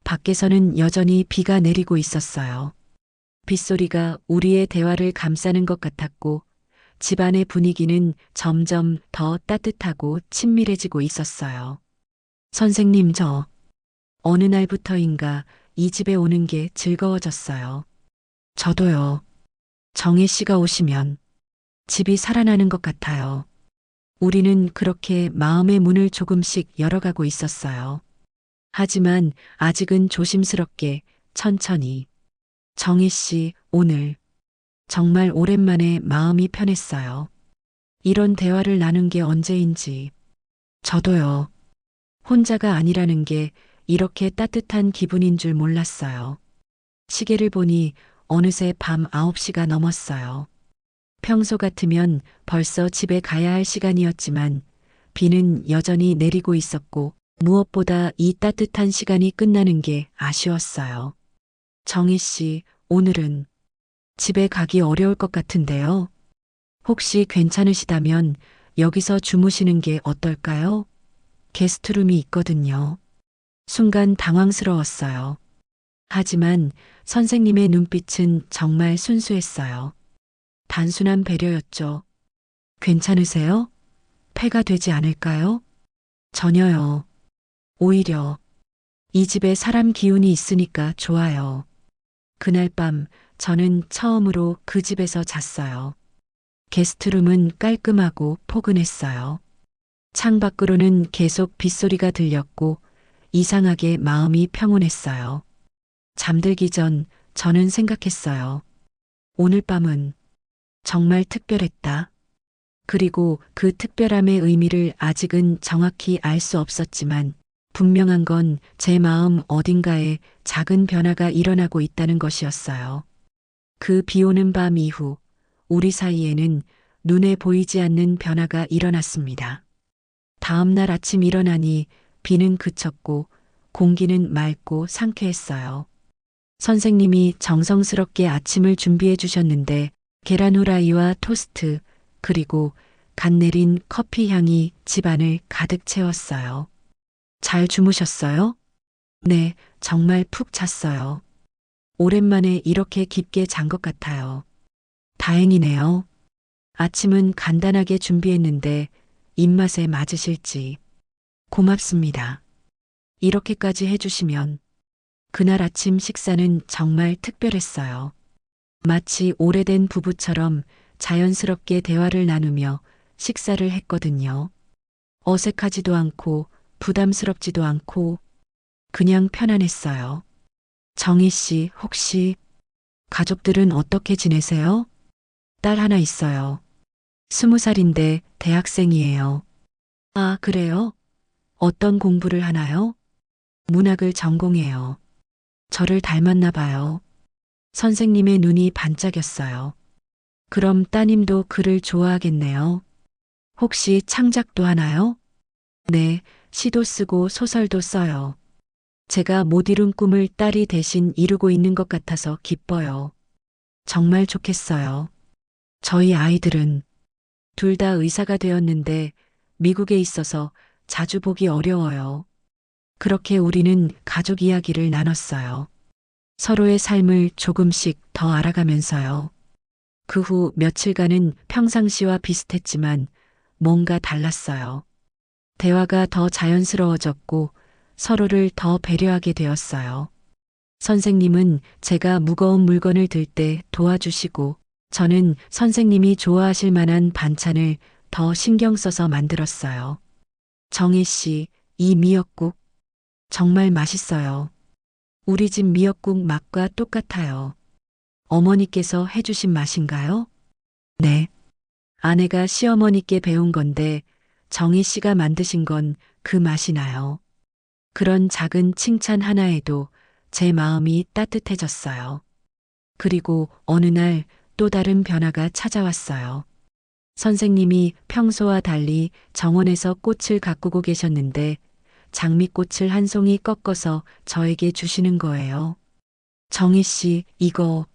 Speaker 1: 밖에서는 여전히 비가 내리고 있었어요. 빗소리가 우리의 대화를 감싸는 것 같았고 집안의 분위기는 점점 더 따뜻하고 친밀해지고 있었어요. 선생님, 저 어느 날부터인가 이 집에 오는 게 즐거워졌어요. 저도요. 정혜 씨가 오시면 집이 살아나는 것 같아요. 우리는 그렇게 마음의 문을 조금씩 열어가고 있었어요. 하지만 아직은 조심스럽게 천천히. 정희 씨, 오늘 정말 오랜만에 마음이 편했어요. 이런 대화를 나눈 게 언제인지. 저도요. 혼자가 아니라는 게 이렇게 따뜻한 기분인 줄 몰랐어요. 시계를 보니 어느새 밤 9시가 넘었어요. 평소 같으면 벌써 집에 가야 할 시간이었지만 비는 여전히 내리고 있었고 무엇보다 이 따뜻한 시간이 끝나는 게 아쉬웠어요. 정희 씨, 오늘은 집에 가기 어려울 것 같은데요. 혹시 괜찮으시다면 여기서 주무시는 게 어떨까요? 게스트룸이 있거든요. 순간 당황스러웠어요. 하지만 선생님의 눈빛은 정말 순수했어요. 단순한 배려였죠. 괜찮으세요? 폐가 되지 않을까요? 전혀요. 오히려 이 집에 사람 기운이 있으니까 좋아요. 그날 밤 저는 처음으로 그 집에서 잤어요. 게스트룸은 깔끔하고 포근했어요. 창밖으로는 계속 빗소리가 들렸고 이상하게 마음이 평온했어요. 잠들기 전 저는 생각했어요. 오늘 밤은 정말 특별했다. 그리고 그 특별함의 의미를 아직은 정확히 알 수 없었지만 분명한 건 제 마음 어딘가에 작은 변화가 일어나고 있다는 것이었어요. 그 비 오는 밤 이후 우리 사이에는 눈에 보이지 않는 변화가 일어났습니다. 다음 날 아침 일어나니 비는 그쳤고 공기는 맑고 상쾌했어요. 선생님이 정성스럽게 아침을 준비해 주셨는데 계란 후라이와 토스트 그리고 갓 내린 커피 향이 집안을 가득 채웠어요. 잘 주무셨어요? 네, 정말 푹 잤어요. 오랜만에 이렇게 깊게 잔 것 같아요. 다행이네요. 아침은 간단하게 준비했는데 입맛에 맞으실지. 고맙습니다. 이렇게까지 해주시면 그날 아침 식사는 정말 특별했어요. 마치 오래된 부부처럼 자연스럽게 대화를 나누며 식사를 했거든요. 어색하지도 않고 부담스럽지도 않고 그냥 편안했어요. 정희 씨, 혹시 가족들은 어떻게 지내세요? 딸 하나 있어요. 20살인데 대학생이에요. 아, 그래요? 어떤 공부를 하나요? 문학을 전공해요. 저를 닮았나 봐요. 선생님의 눈이 반짝였어요. 그럼 따님도 글을 좋아하겠네요. 혹시 창작도 하나요? 네, 시도 쓰고 소설도 써요. 제가 못 이룬 꿈을 딸이 대신 이루고 있는 것 같아서 기뻐요. 정말 좋겠어요. 저희 아이들은 둘 다 의사가 되었는데 미국에 있어서 자주 보기 어려워요. 그렇게 우리는 가족 이야기를 나눴어요. 서로의 삶을 조금씩 더 알아가면서요. 그 후 며칠간은 평상시와 비슷했지만 뭔가 달랐어요. 대화가 더 자연스러워졌고 서로를 더 배려하게 되었어요. 선생님은 제가 무거운 물건을 들 때 도와주시고 저는 선생님이 좋아하실 만한 반찬을 더 신경 써서 만들었어요. 정희 씨, 이 미역국 정말 맛있어요. 우리 집 미역국 맛과 똑같아요. 어머니께서 해주신 맛인가요? 네. 아내가 시어머니께 배운 건데 정희 씨가 만드신 건 그 맛이 나요. 그런 작은 칭찬 하나에도 제 마음이 따뜻해졌어요. 그리고 어느 날 또 다른 변화가 찾아왔어요. 선생님이 평소와 달리 정원에서 꽃을 가꾸고 계셨는데 장미꽃을 한 송이 꺾어서 저에게 주시는 거예요. 정희 씨, 이거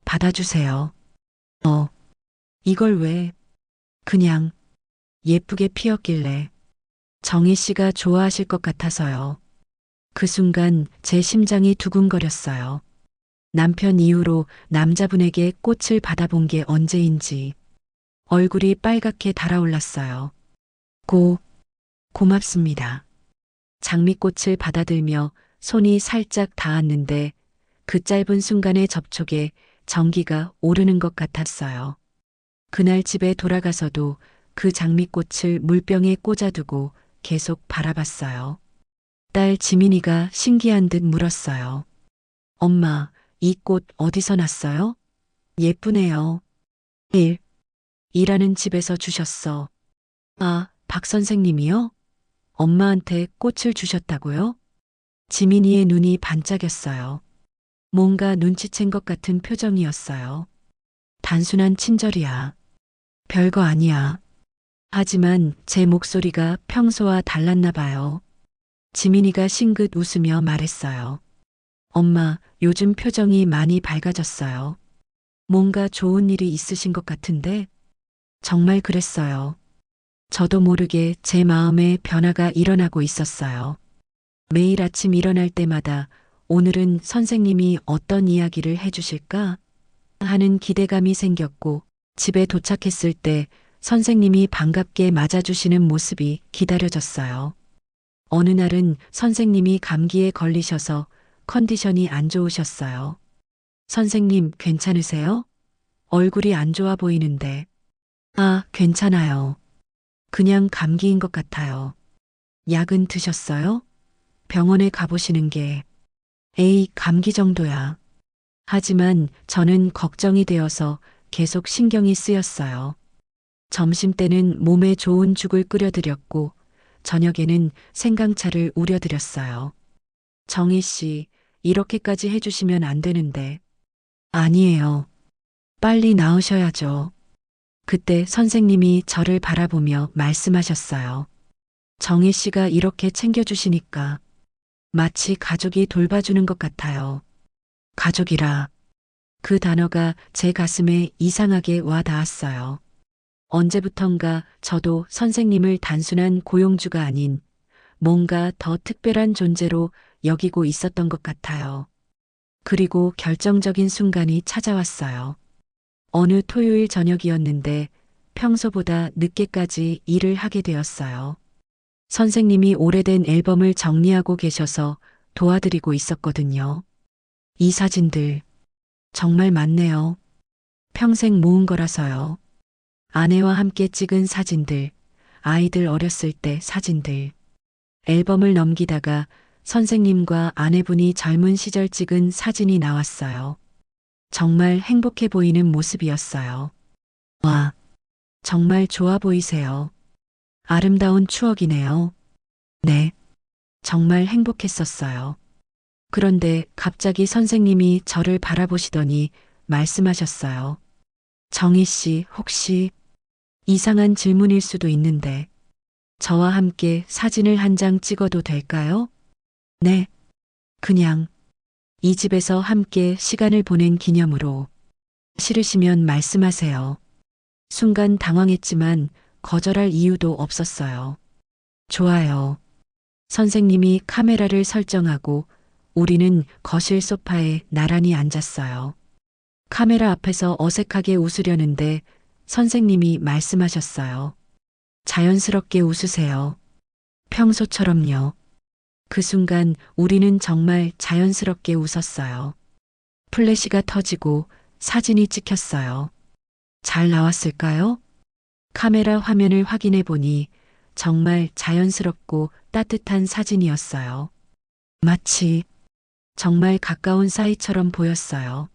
Speaker 1: 받아주세요. 이걸 왜? 그냥 예쁘게 피었길래 정희 씨가 좋아하실 것 같아서요. 그 순간 제 심장이 두근거렸어요. 남편 이후로 남자분에게 꽃을 받아본 게 언제인지 얼굴이 빨갛게 달아올랐어요. 고맙습니다. 장미꽃을 받아들며 손이 살짝 닿았는데 그 짧은 순간의 접촉에 전기가 오르는 것 같았어요. 그날 집에 돌아가서도 그 장미꽃을 물병에 꽂아두고 계속 바라봤어요. 딸 지민이가 신기한 듯 물었어요. 엄마, 이 꽃 어디서 났어요? 예쁘네요. 일하는 집에서 주셨어. 아, 박 선생님이요? 엄마한테 꽃을 주셨다고요? 지민이의 눈이 반짝였어요. 뭔가 눈치챈 것 같은 표정이었어요. 단순한 친절이야. 별거 아니야. 하지만 제 목소리가 평소와 달랐나 봐요. 지민이가 싱긋 웃으며 말했어요. 엄마, 요즘 표정이 많이 밝아졌어요. 뭔가 좋은 일이 있으신 것 같은데? 정말 그랬어요. 저도 모르게 제 마음에 변화가 일어나고 있었어요. 매일 아침 일어날 때마다 오늘은 선생님이 어떤 이야기를 해주실까 하는 기대감이 생겼고, 집에 도착했을 때 선생님이 반갑게 맞아주시는 모습이 기다려졌어요. 어느 날은 선생님이 감기에 걸리셔서 컨디션이 안 좋으셨어요. 선생님, 괜찮으세요? 얼굴이 안 좋아 보이는데. 아, 괜찮아요. 그냥 감기인 것 같아요. 약은 드셨어요? 병원에 가보시는 게. 에이, 감기 정도야. 하지만 저는 걱정이 되어서 계속 신경이 쓰였어요. 점심 때는 몸에 좋은 죽을 끓여드렸고, 저녁에는 생강차를 우려드렸어요. 정희 씨, 이렇게까지 해주시면 안 되는데. 아니에요. 빨리 나으셔야죠. 그때 선생님이 저를 바라보며 말씀하셨어요. 정희 씨가 이렇게 챙겨주시니까 마치 가족이 돌봐주는 것 같아요. 가족이라. 그 단어가 제 가슴에 이상하게 와 닿았어요. 언제부턴가 저도 선생님을 단순한 고용주가 아닌 뭔가 더 특별한 존재로 여기고 있었던 것 같아요. 그리고 결정적인 순간이 찾아왔어요. 어느 토요일 저녁이었는데 평소보다 늦게까지 일을 하게 되었어요. 선생님이 오래된 앨범을 정리하고 계셔서 도와드리고 있었거든요. 이 사진들 정말 많네요. 평생 모은 거라서요. 아내와 함께 찍은 사진들, 아이들 어렸을 때 사진들. 앨범을 넘기다가 선생님과 아내분이 젊은 시절 찍은 사진이 나왔어요. 정말 행복해 보이는 모습이었어요. 와, 정말 좋아 보이세요. 아름다운 추억이네요. 네, 정말 행복했었어요. 그런데 갑자기 선생님이 저를 바라보시더니 말씀하셨어요. 정희 씨, 혹시 이상한 질문일 수도 있는데 저와 함께 사진을 한 장 찍어도 될까요? 네, 그냥 이 집에서 함께 시간을 보낸 기념으로. 싫으시면 말씀하세요. 순간 당황했지만 거절할 이유도 없었어요. 좋아요. 선생님이 카메라를 설정하고 우리는 거실 소파에 나란히 앉았어요. 카메라 앞에서 어색하게 웃으려는데 선생님이 말씀하셨어요. 자연스럽게 웃으세요. 평소처럼요. 그 순간 우리는 정말 자연스럽게 웃었어요. 플래시가 터지고 사진이 찍혔어요. 잘 나왔을까요? 카메라 화면을 확인해 보니 정말 자연스럽고 따뜻한 사진이었어요. 마치 정말 가까운 사이처럼 보였어요.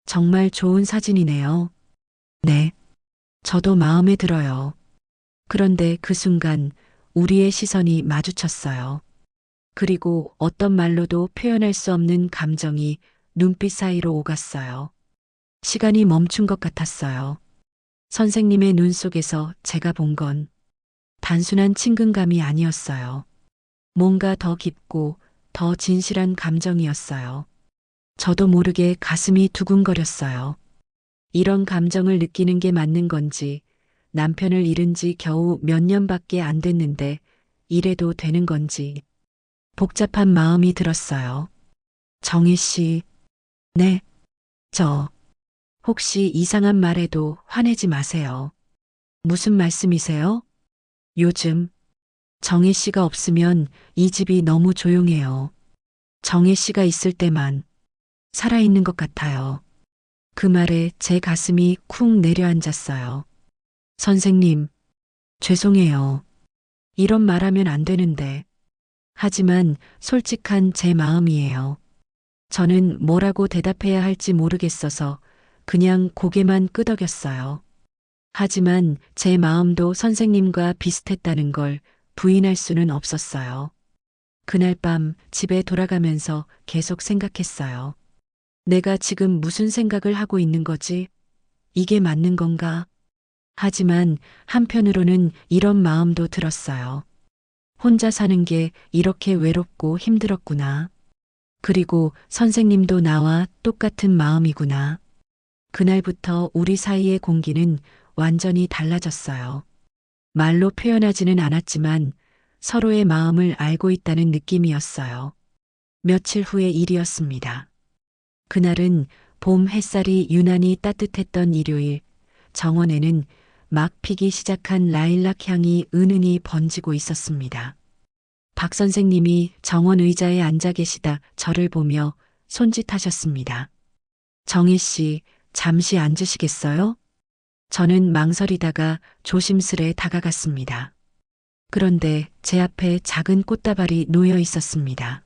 Speaker 1: 정말 좋은 사진이네요. 네, 저도 마음에 들어요. 그런데 그 순간 우리의 시선이 마주쳤어요. 그리고 어떤 말로도 표현할 수 없는 감정이 눈빛 사이로 오갔어요. 시간이 멈춘 것 같았어요. 선생님의 눈 속에서 제가 본 건 단순한 친근감이 아니었어요. 뭔가 더 깊고 더 진실한 감정이었어요. 저도 모르게 가슴이 두근거렸어요. 이런 감정을 느끼는 게 맞는 건지, 남편을 잃은 지 겨우 몇 년밖에 안 됐는데 이래도 되는 건지 복잡한 마음이 들었어요. 정희 씨, 네, 저 혹시 이상한 말에도 화내지 마세요. 무슨 말씀이세요? 요즘 정희 씨가 없으면 이 집이 너무 조용해요. 정희 씨가 있을 때만 살아있는 것 같아요. 그 말에 제 가슴이 쿵 내려앉았어요. 선생님, 죄송해요. 이런 말하면 안 되는데. 하지만 솔직한 제 마음이에요. 저는 뭐라고 대답해야 할지 모르겠어서 그냥 고개만 끄덕였어요. 하지만 제 마음도 선생님과 비슷했다는 걸 부인할 수는 없었어요. 그날 밤 집에 돌아가면서 계속 생각했어요. 내가 지금 무슨 생각을 하고 있는 거지? 이게 맞는 건가? 하지만 한편으로는 이런 마음도 들었어요. 혼자 사는 게 이렇게 외롭고 힘들었구나. 그리고 선생님도 나와 똑같은 마음이구나. 그날부터 우리 사이의 공기는 완전히 달라졌어요. 말로 표현하지는 않았지만 서로의 마음을 알고 있다는 느낌이었어요. 며칠 후의 일이었습니다. 그날은 봄 햇살이 유난히 따뜻했던 일요일, 정원에는 막 피기 시작한 라일락 향이 은은히 번지고 있었습니다. 박 선생님이 정원 의자에 앉아 계시다 저를 보며 손짓하셨습니다. 정희 씨, 잠시 앉으시겠어요? 저는 망설이다가 조심스레 다가갔습니다. 그런데 제 앞에 작은 꽃다발이 놓여 있었습니다.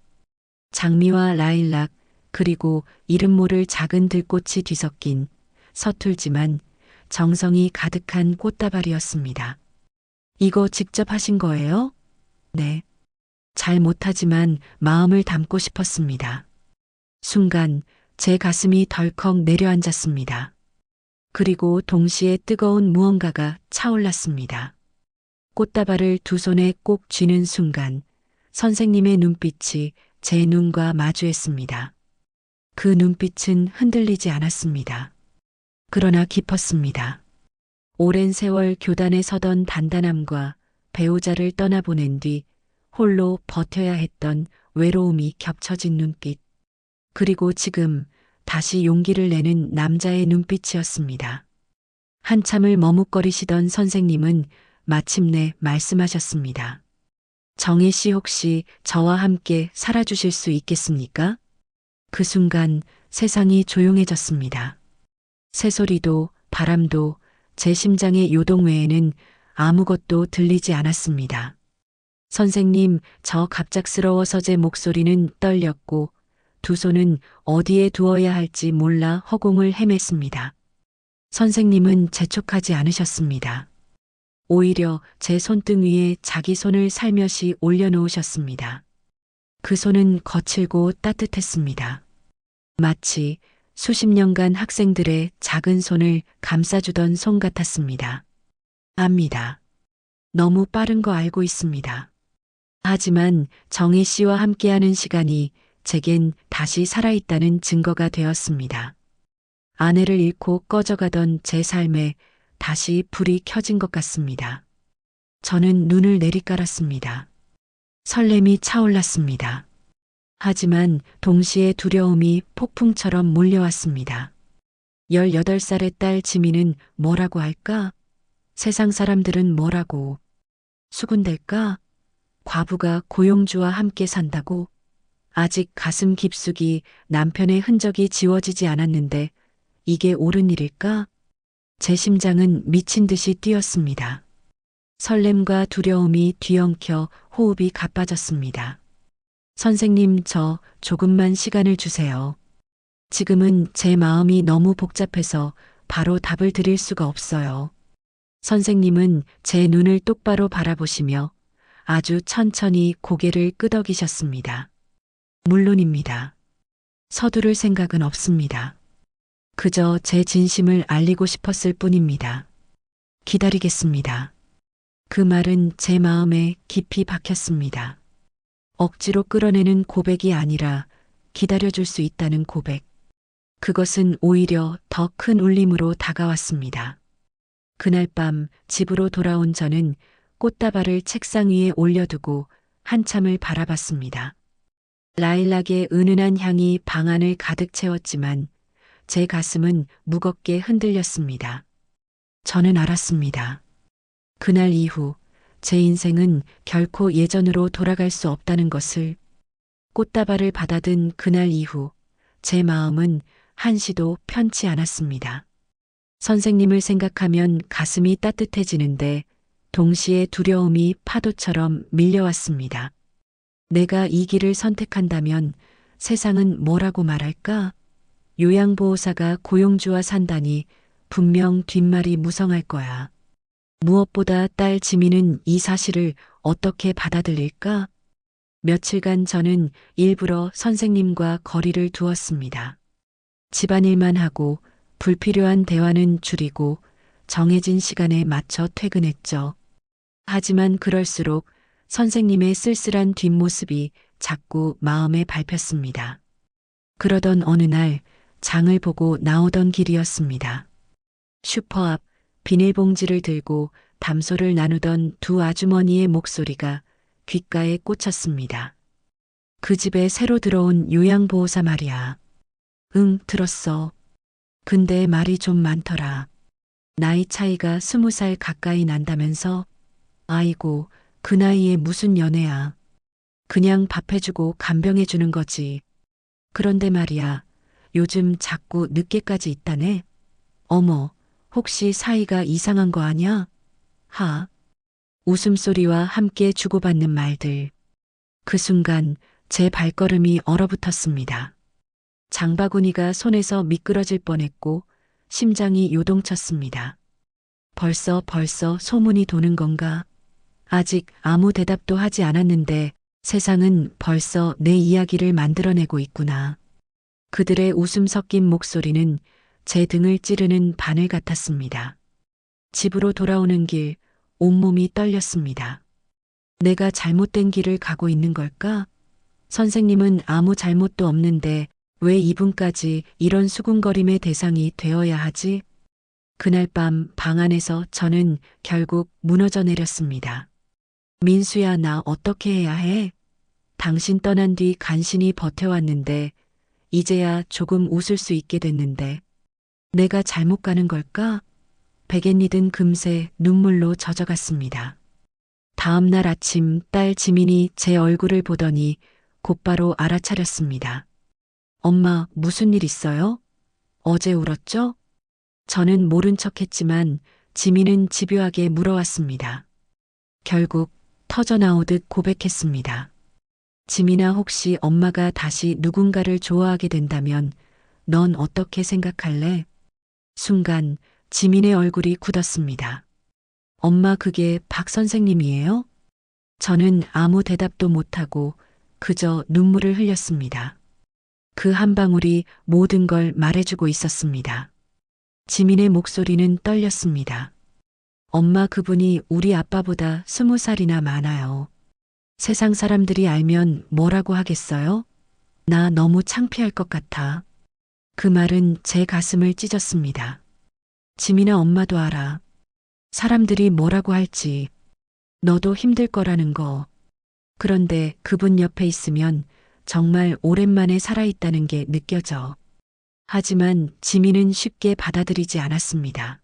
Speaker 1: 장미와 라일락, 그리고 이름 모를 작은 들꽃이 뒤섞인 서툴지만 정성이 가득한 꽃다발이었습니다. 이거 직접 하신 거예요? 네. 잘 못하지만 마음을 담고 싶었습니다. 순간 제 가슴이 덜컥 내려앉았습니다. 그리고 동시에 뜨거운 무언가가 차올랐습니다. 꽃다발을 두 손에 꼭 쥐는 순간 선생님의 눈빛이 제 눈과 마주했습니다. 그 눈빛은 흔들리지 않았습니다. 그러나 깊었습니다. 오랜 세월 교단에 서던 단단함과 배우자를 떠나보낸 뒤 홀로 버텨야 했던 외로움이 겹쳐진 눈빛. 그리고 지금 다시 용기를 내는 남자의 눈빛이었습니다. 한참을 머뭇거리시던 선생님은 마침내 말씀하셨습니다. 정희 씨 혹시 저와 함께 살아주실 수 있겠습니까? 그 순간 세상이 조용해졌습니다. 새소리도 바람도 제 심장의 요동 외에는 아무것도 들리지 않았습니다. 선생님, 저 갑작스러워서 제 목소리는 떨렸고 두 손은 어디에 두어야 할지 몰라 허공을 헤맸습니다. 선생님은 재촉하지 않으셨습니다. 오히려 제 손등 위에 자기 손을 살며시 올려놓으셨습니다. 그 손은 거칠고 따뜻했습니다. 마치 수십 년간 학생들의 작은 손을 감싸주던 손 같았습니다. 압니다. 너무 빠른 거 알고 있습니다. 하지만 정희 씨와 함께하는 시간이 제겐 다시 살아있다는 증거가 되었습니다. 아내를 잃고 꺼져가던 제 삶에 다시 불이 켜진 것 같습니다. 저는 눈을 내리깔았습니다. 설렘이 차올랐습니다. 하지만 동시에 두려움이 폭풍처럼 몰려왔습니다. 18살의 딸 지민은 뭐라고 할까? 세상 사람들은 뭐라고? 수군댈까? 과부가 고용주와 함께 산다고? 아직 가슴 깊숙이 남편의 흔적이 지워지지 않았는데 이게 옳은 일일까? 제 심장은 미친 듯이 뛰었습니다. 설렘과 두려움이 뒤엉켜 호흡이 가빠졌습니다. 선생님, 저 조금만 시간을 주세요. 지금은 제 마음이 너무 복잡해서 바로 답을 드릴 수가 없어요. 선생님은 제 눈을 똑바로 바라보시며 아주 천천히 고개를 끄덕이셨습니다. 물론입니다. 서두를 생각은 없습니다. 그저 제 진심을 알리고 싶었을 뿐입니다. 기다리겠습니다. 그 말은 제 마음에 깊이 박혔습니다. 억지로 끌어내는 고백이 아니라 기다려줄 수 있다는 고백. 그것은 오히려 더 큰 울림으로 다가왔습니다. 그날 밤 집으로 돌아온 저는 꽃다발을 책상 위에 올려두고 한참을 바라봤습니다. 라일락의 은은한 향이 방 안을 가득 채웠지만 제 가슴은 무겁게 흔들렸습니다. 저는 알았습니다. 그날 이후 제 인생은 결코 예전으로 돌아갈 수 없다는 것을. 꽃다발을 받아든 그날 이후 제 마음은 한시도 편치 않았습니다. 선생님을 생각하면 가슴이 따뜻해지는데 동시에 두려움이 파도처럼 밀려왔습니다. 내가 이 길을 선택한다면 세상은 뭐라고 말할까? 요양보호사가 고용주와 산다니 분명 뒷말이 무성할 거야. 무엇보다 딸 지민은 이 사실을 어떻게 받아들일까? 며칠간 저는 일부러 선생님과 거리를 두었습니다. 집안일만 하고 불필요한 대화는 줄이고 정해진 시간에 맞춰 퇴근했죠. 하지만 그럴수록 선생님의 쓸쓸한 뒷모습이 자꾸 마음에 밟혔습니다. 그러던 어느 날 장을 보고 나오던 길이었습니다. 슈퍼 앞 비닐봉지를 들고 담소를 나누던 두 아주머니의 목소리가 귓가에 꽂혔습니다. 그 집에 새로 들어온 요양보호사 말이야. 응, 들었어. 근데 말이 좀 많더라. 나이 차이가 20살 가까이 난다면서? 아이고, 그 나이에 무슨 연애야. 그냥 밥 해주고 간병해주는 거지. 그런데 말이야, 요즘 자꾸 늦게까지 있다네? 어머, 혹시 사이가 이상한 거 아냐? 하. 웃음소리와 함께 주고받는 말들. 그 순간 제 발걸음이 얼어붙었습니다. 장바구니가 손에서 미끄러질 뻔했고 심장이 요동쳤습니다. 벌써 소문이 도는 건가? 아직 아무 대답도 하지 않았는데 세상은 벌써 내 이야기를 만들어내고 있구나. 그들의 웃음 섞인 목소리는 제 등을 찌르는 바늘 같았습니다. 집으로 돌아오는 길, 온몸이 떨렸습니다. 내가 잘못된 길을 가고 있는 걸까? 선생님은 아무 잘못도 없는데 왜 이분까지 이런 수군거림의 대상이 되어야 하지? 그날 밤 방 안에서 저는 결국 무너져 내렸습니다. 민수야, 나 어떻게 해야 해? 당신 떠난 뒤 간신히 버텨왔는데 이제야 조금 웃을 수 있게 됐는데 내가 잘못 가는 걸까? 베갯니든 금세 눈물로 젖어갔습니다. 다음 날 아침 딸 지민이 제 얼굴을 보더니 곧바로 알아차렸습니다. 엄마, 무슨 일 있어요? 어제 울었죠? 저는 모른 척했지만 지민은 집요하게 물어왔습니다. 결국 터져나오듯 고백했습니다. 지민아, 혹시 엄마가 다시 누군가를 좋아하게 된다면 넌 어떻게 생각할래? 순간 지민의 얼굴이 굳었습니다. 엄마, 그게 박 선생님이에요? 저는 아무 대답도 못하고 그저 눈물을 흘렸습니다. 그 한 방울이 모든 걸 말해주고 있었습니다. 지민의 목소리는 떨렸습니다. 엄마, 그분이 우리 아빠보다 20살이나 많아요. 세상 사람들이 알면 뭐라고 하겠어요? 나 너무 창피할 것 같아. 그 말은 제 가슴을 찢었습니다. 지민아, 엄마도 알아. 사람들이 뭐라고 할지. 너도 힘들 거라는 거. 그런데 그분 옆에 있으면 정말 오랜만에 살아있다는 게 느껴져. 하지만 지민은 쉽게 받아들이지 않았습니다.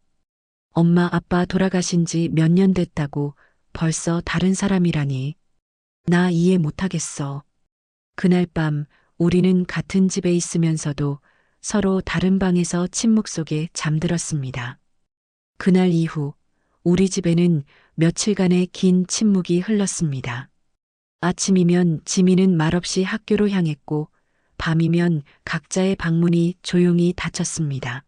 Speaker 1: 엄마 아빠 돌아가신 지 몇 년 됐다고 벌써 다른 사람이라니. 나 이해 못하겠어. 그날 밤 우리는 같은 집에 있으면서도 서로 다른 방에서 침묵 속에 잠들었습니다. 그날 이후 우리 집에는 며칠간의 긴 침묵이 흘렀습니다. 아침이면 지민은 말없이 학교로 향했고 밤이면 각자의 방문이 조용히 닫혔습니다.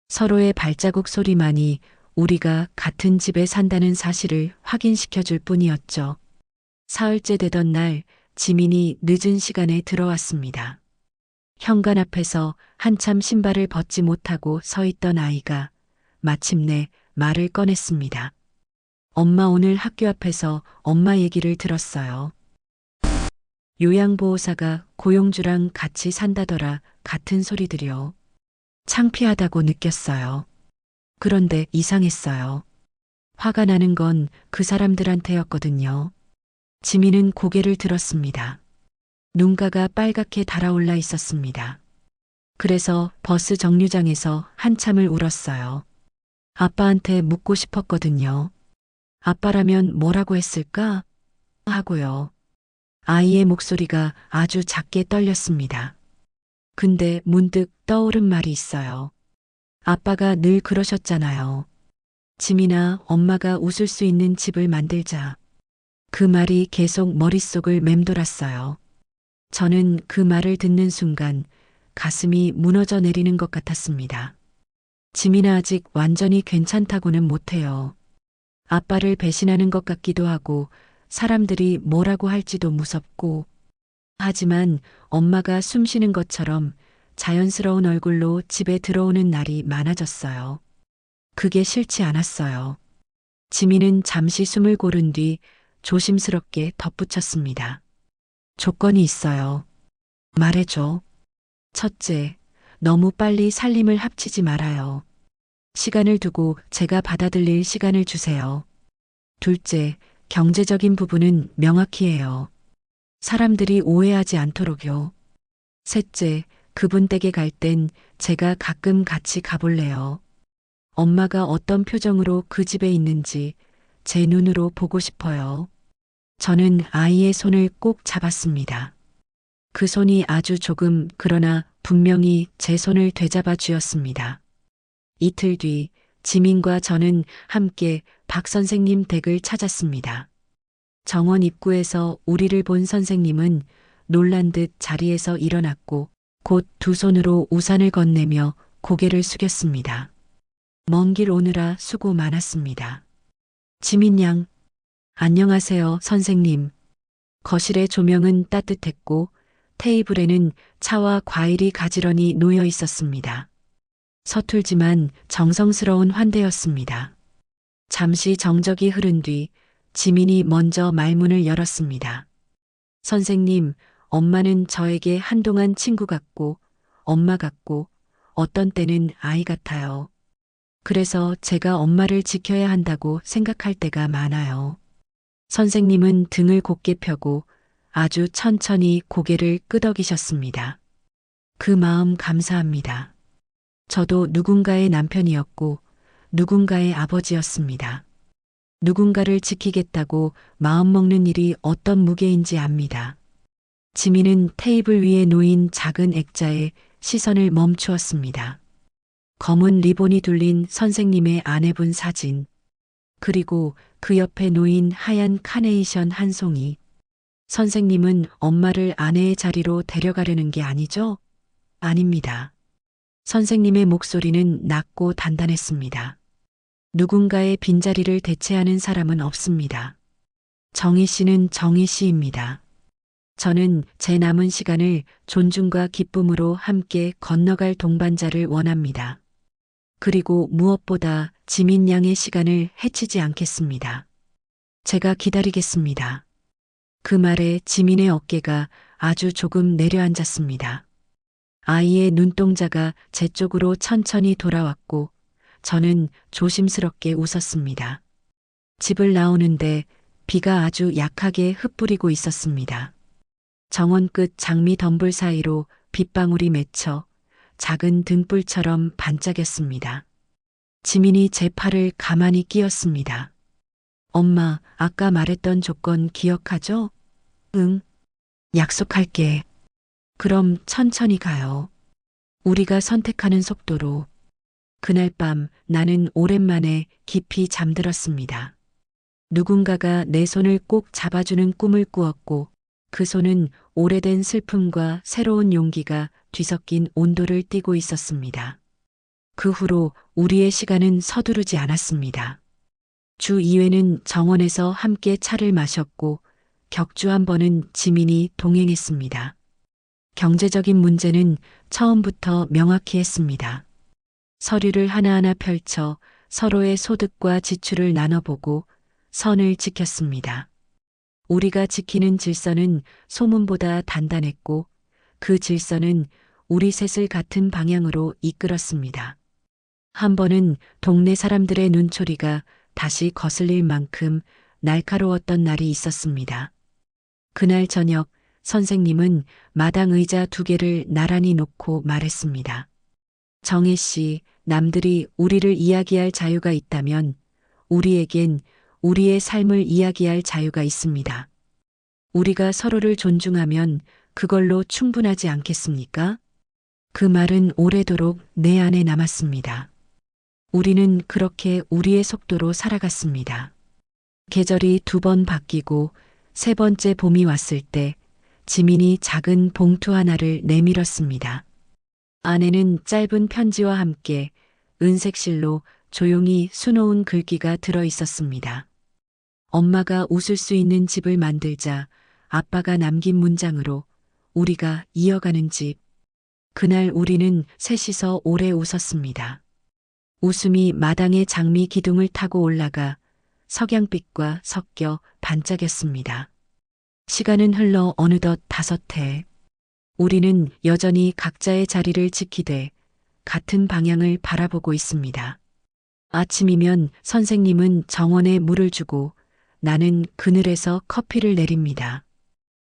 Speaker 1: 서로의 발자국 소리만이 우리가 같은 집에 산다는 사실을 확인시켜 줄 뿐이었죠. 사흘째 되던 날 지민이 늦은 시간에 들어왔습니다. 현관 앞에서 한참 신발을 벗지 못하고 서 있던 아이가 마침내 말을 꺼냈습니다. 엄마, 오늘 학교 앞에서 엄마 얘기를 들었어요. 요양보호사가 고용주랑 같이 산다더라. 같은 소리들이요. 창피하다고 느꼈어요. 그런데 이상했어요. 화가 나는 건 그 사람들한테였거든요. 지민은 고개를 들었습니다. 눈가가 빨갛게 달아올라 있었습니다. 그래서 버스 정류장에서 한참을 울었어요. 아빠한테 묻고 싶었거든요. 아빠라면 뭐라고 했을까? 하고요. 아이의 목소리가 아주 작게 떨렸습니다. 근데 문득 떠오른 말이 있어요. 아빠가 늘 그러셨잖아요. 지민아, 엄마가 웃을 수 있는 집을 만들자. 그 말이 계속 머릿속을 맴돌았어요. 저는 그 말을 듣는 순간 가슴이 무너져 내리는 것 같았습니다. 지민아, 아직 완전히 괜찮다고는 못해요. 아빠를 배신하는 것 같기도 하고 사람들이 뭐라고 할지도 무섭고, 하지만 엄마가 숨 쉬는 것처럼 자연스러운 얼굴로 집에 들어오는 날이 많아졌어요. 그게 싫지 않았어요. 지민은 잠시 숨을 고른 뒤 조심스럽게 덧붙였습니다. 조건이 있어요. 말해줘. 첫째, 너무 빨리 살림을 합치지 말아요. 시간을 두고 제가 받아들일 시간을 주세요. 둘째, 경제적인 부분은 명확히 해요. 사람들이 오해하지 않도록요. 셋째, 그분 댁에 갈 땐 제가 가끔 같이 가볼래요. 엄마가 어떤 표정으로 그 집에 있는지 제 눈으로 보고 싶어요. 저는 아이의 손을 꼭 잡았습니다. 그 손이 아주 조금 그러나 분명히 제 손을 되잡아 쥐었습니다. 이틀 뒤 지민과 저는 함께 박 선생님 댁을 찾았습니다. 정원 입구에서 우리를 본 선생님은 놀란 듯 자리에서 일어났고 곧 두 손으로 우산을 건네며 고개를 숙였습니다. 먼 길 오느라 수고 많았습니다. 지민 양, 안녕하세요, 선생님. 거실의 조명은 따뜻했고 테이블에는 차와 과일이 가지런히 놓여 있었습니다. 서툴지만 정성스러운 환대였습니다. 잠시 정적이 흐른 뒤 지민이 먼저 말문을 열었습니다. 선생님, 엄마는 저에게 한동안 친구 같고 엄마 같고 어떤 때는 아이 같아요. 그래서 제가 엄마를 지켜야 한다고 생각할 때가 많아요. 선생님은 등을 곧게 펴고 아주 천천히 고개를 끄덕이셨습니다. 그 마음 감사합니다. 저도 누군가의 남편이었고 누군가의 아버지였습니다. 누군가를 지키겠다고 마음먹는 일이 어떤 무게인지 압니다. 지민은 테이블 위에 놓인 작은 액자에 시선을 멈추었습니다. 검은 리본이 둘린 선생님의 아내분 사진, 그리고 그 옆에 놓인 하얀 카네이션 한 송이. 선생님은 엄마를 아내의 자리로 데려가려는 게 아니죠? 아닙니다. 선생님의 목소리는 낮고 단단했습니다. 누군가의 빈자리를 대체하는 사람은 없습니다. 정희 씨는 정희 씨입니다. 저는 제 남은 시간을 존중과 기쁨으로 함께 건너갈 동반자를 원합니다. 그리고 무엇보다 지민 양의 시간을 해치지 않겠습니다. 제가 기다리겠습니다. 그 말에 지민의 어깨가 아주 조금 내려앉았습니다. 아이의 눈동자가 제 쪽으로 천천히 돌아왔고 저는 조심스럽게 웃었습니다. 집을 나오는데 비가 아주 약하게 흩뿌리고 있었습니다. 정원 끝 장미 덤불 사이로 빗방울이 맺혀 작은 등불처럼 반짝였습니다. 지민이 제 팔을 가만히 끼었습니다. 엄마, 아까 말했던 조건 기억하죠? 응. 약속할게. 그럼 천천히 가요. 우리가 선택하는 속도로. 그날 밤 나는 오랜만에 깊이 잠들었습니다. 누군가가 내 손을 꼭 잡아주는 꿈을 꾸었고 그 손은 오래된 슬픔과 새로운 용기가 뒤섞인 온도를 띠고 있었습니다. 그 후로 우리의 시간은 서두르지 않았습니다. 주 2회는 정원에서 함께 차를 마셨고 격주 한 번은 지민이 동행했습니다. 경제적인 문제는 처음부터 명확히 했습니다. 서류를 하나하나 펼쳐 서로의 소득과 지출을 나눠보고 선을 지켰습니다. 우리가 지키는 질서는 소문보다 단단했고 그 질서는 우리 셋을 같은 방향으로 이끌었습니다. 한 번은 동네 사람들의 눈초리가 다시 거슬릴 만큼 날카로웠던 날이 있었습니다. 그날 저녁 선생님은 마당 의자 2개를 나란히 놓고 말했습니다. 정혜 씨, 남들이 우리를 이야기할 자유가 있다면 우리에겐 우리의 삶을 이야기할 자유가 있습니다. 우리가 서로를 존중하면 그걸로 충분하지 않겠습니까? 그 말은 오래도록 내 안에 남았습니다. 우리는 그렇게 우리의 속도로 살아갔습니다. 계절이 2번 바뀌고 3번째 봄이 왔을 때 지민이 작은 봉투 하나를 내밀었습니다. 안에는 짧은 편지와 함께 은색 실로 조용히 수놓은 글귀가 들어 있었습니다. 엄마가 웃을 수 있는 집을 만들자. 아빠가 남긴 문장으로 우리가 이어가는 집. 그날 우리는 셋이서 오래 웃었습니다. 웃음이 마당의 장미 기둥을 타고 올라가 석양빛과 섞여 반짝였습니다. 시간은 흘러 어느덧 5해. 우리는 여전히 각자의 자리를 지키되 같은 방향을 바라보고 있습니다. 아침이면 선생님은 정원에 물을 주고 나는 그늘에서 커피를 내립니다.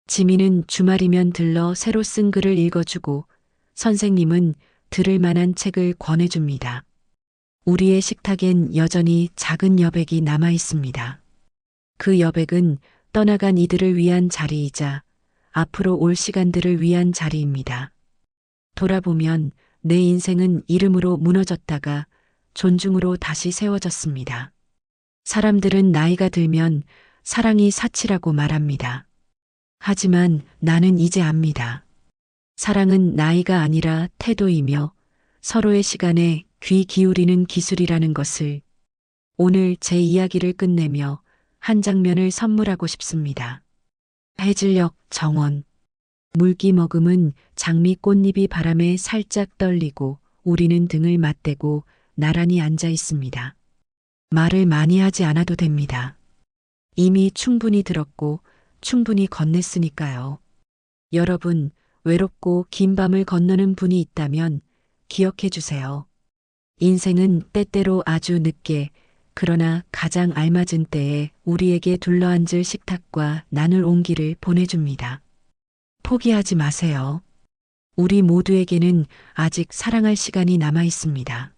Speaker 1: 지민은 주말이면 들러 새로 쓴 글을 읽어주고 선생님은 들을 만한 책을 권해줍니다. 우리의 식탁엔 여전히 작은 여백이 남아 있습니다. 그 여백은 떠나간 이들을 위한 자리이자 앞으로 올 시간들을 위한 자리입니다. 돌아보면 내 인생은 이름으로 무너졌다가 존중으로 다시 세워졌습니다. 사람들은 나이가 들면 사랑이 사치라고 말합니다. 하지만 나는 이제 압니다. 사랑은 나이가 아니라 태도이며 서로의 시간에 귀 기울이는 기술이라는 것을. 오늘 제 이야기를 끝내며 한 장면을 선물하고 싶습니다. 해질녘 정원. 물기 머금은 장미 꽃잎이 바람에 살짝 떨리고 우리는 등을 맞대고 나란히 앉아 있습니다. 말을 많이 하지 않아도 됩니다. 이미 충분히 들었고 충분히 건넸으니까요. 여러분, 외롭고 긴 밤을 건너는 분이 있다면 기억해 주세요. 인생은 때때로 아주 늦게, 그러나 가장 알맞은 때에 우리에게 둘러앉을 식탁과 나눌 온기를 보내줍니다. 포기하지 마세요. 우리 모두에게는 아직 사랑할 시간이 남아 있습니다.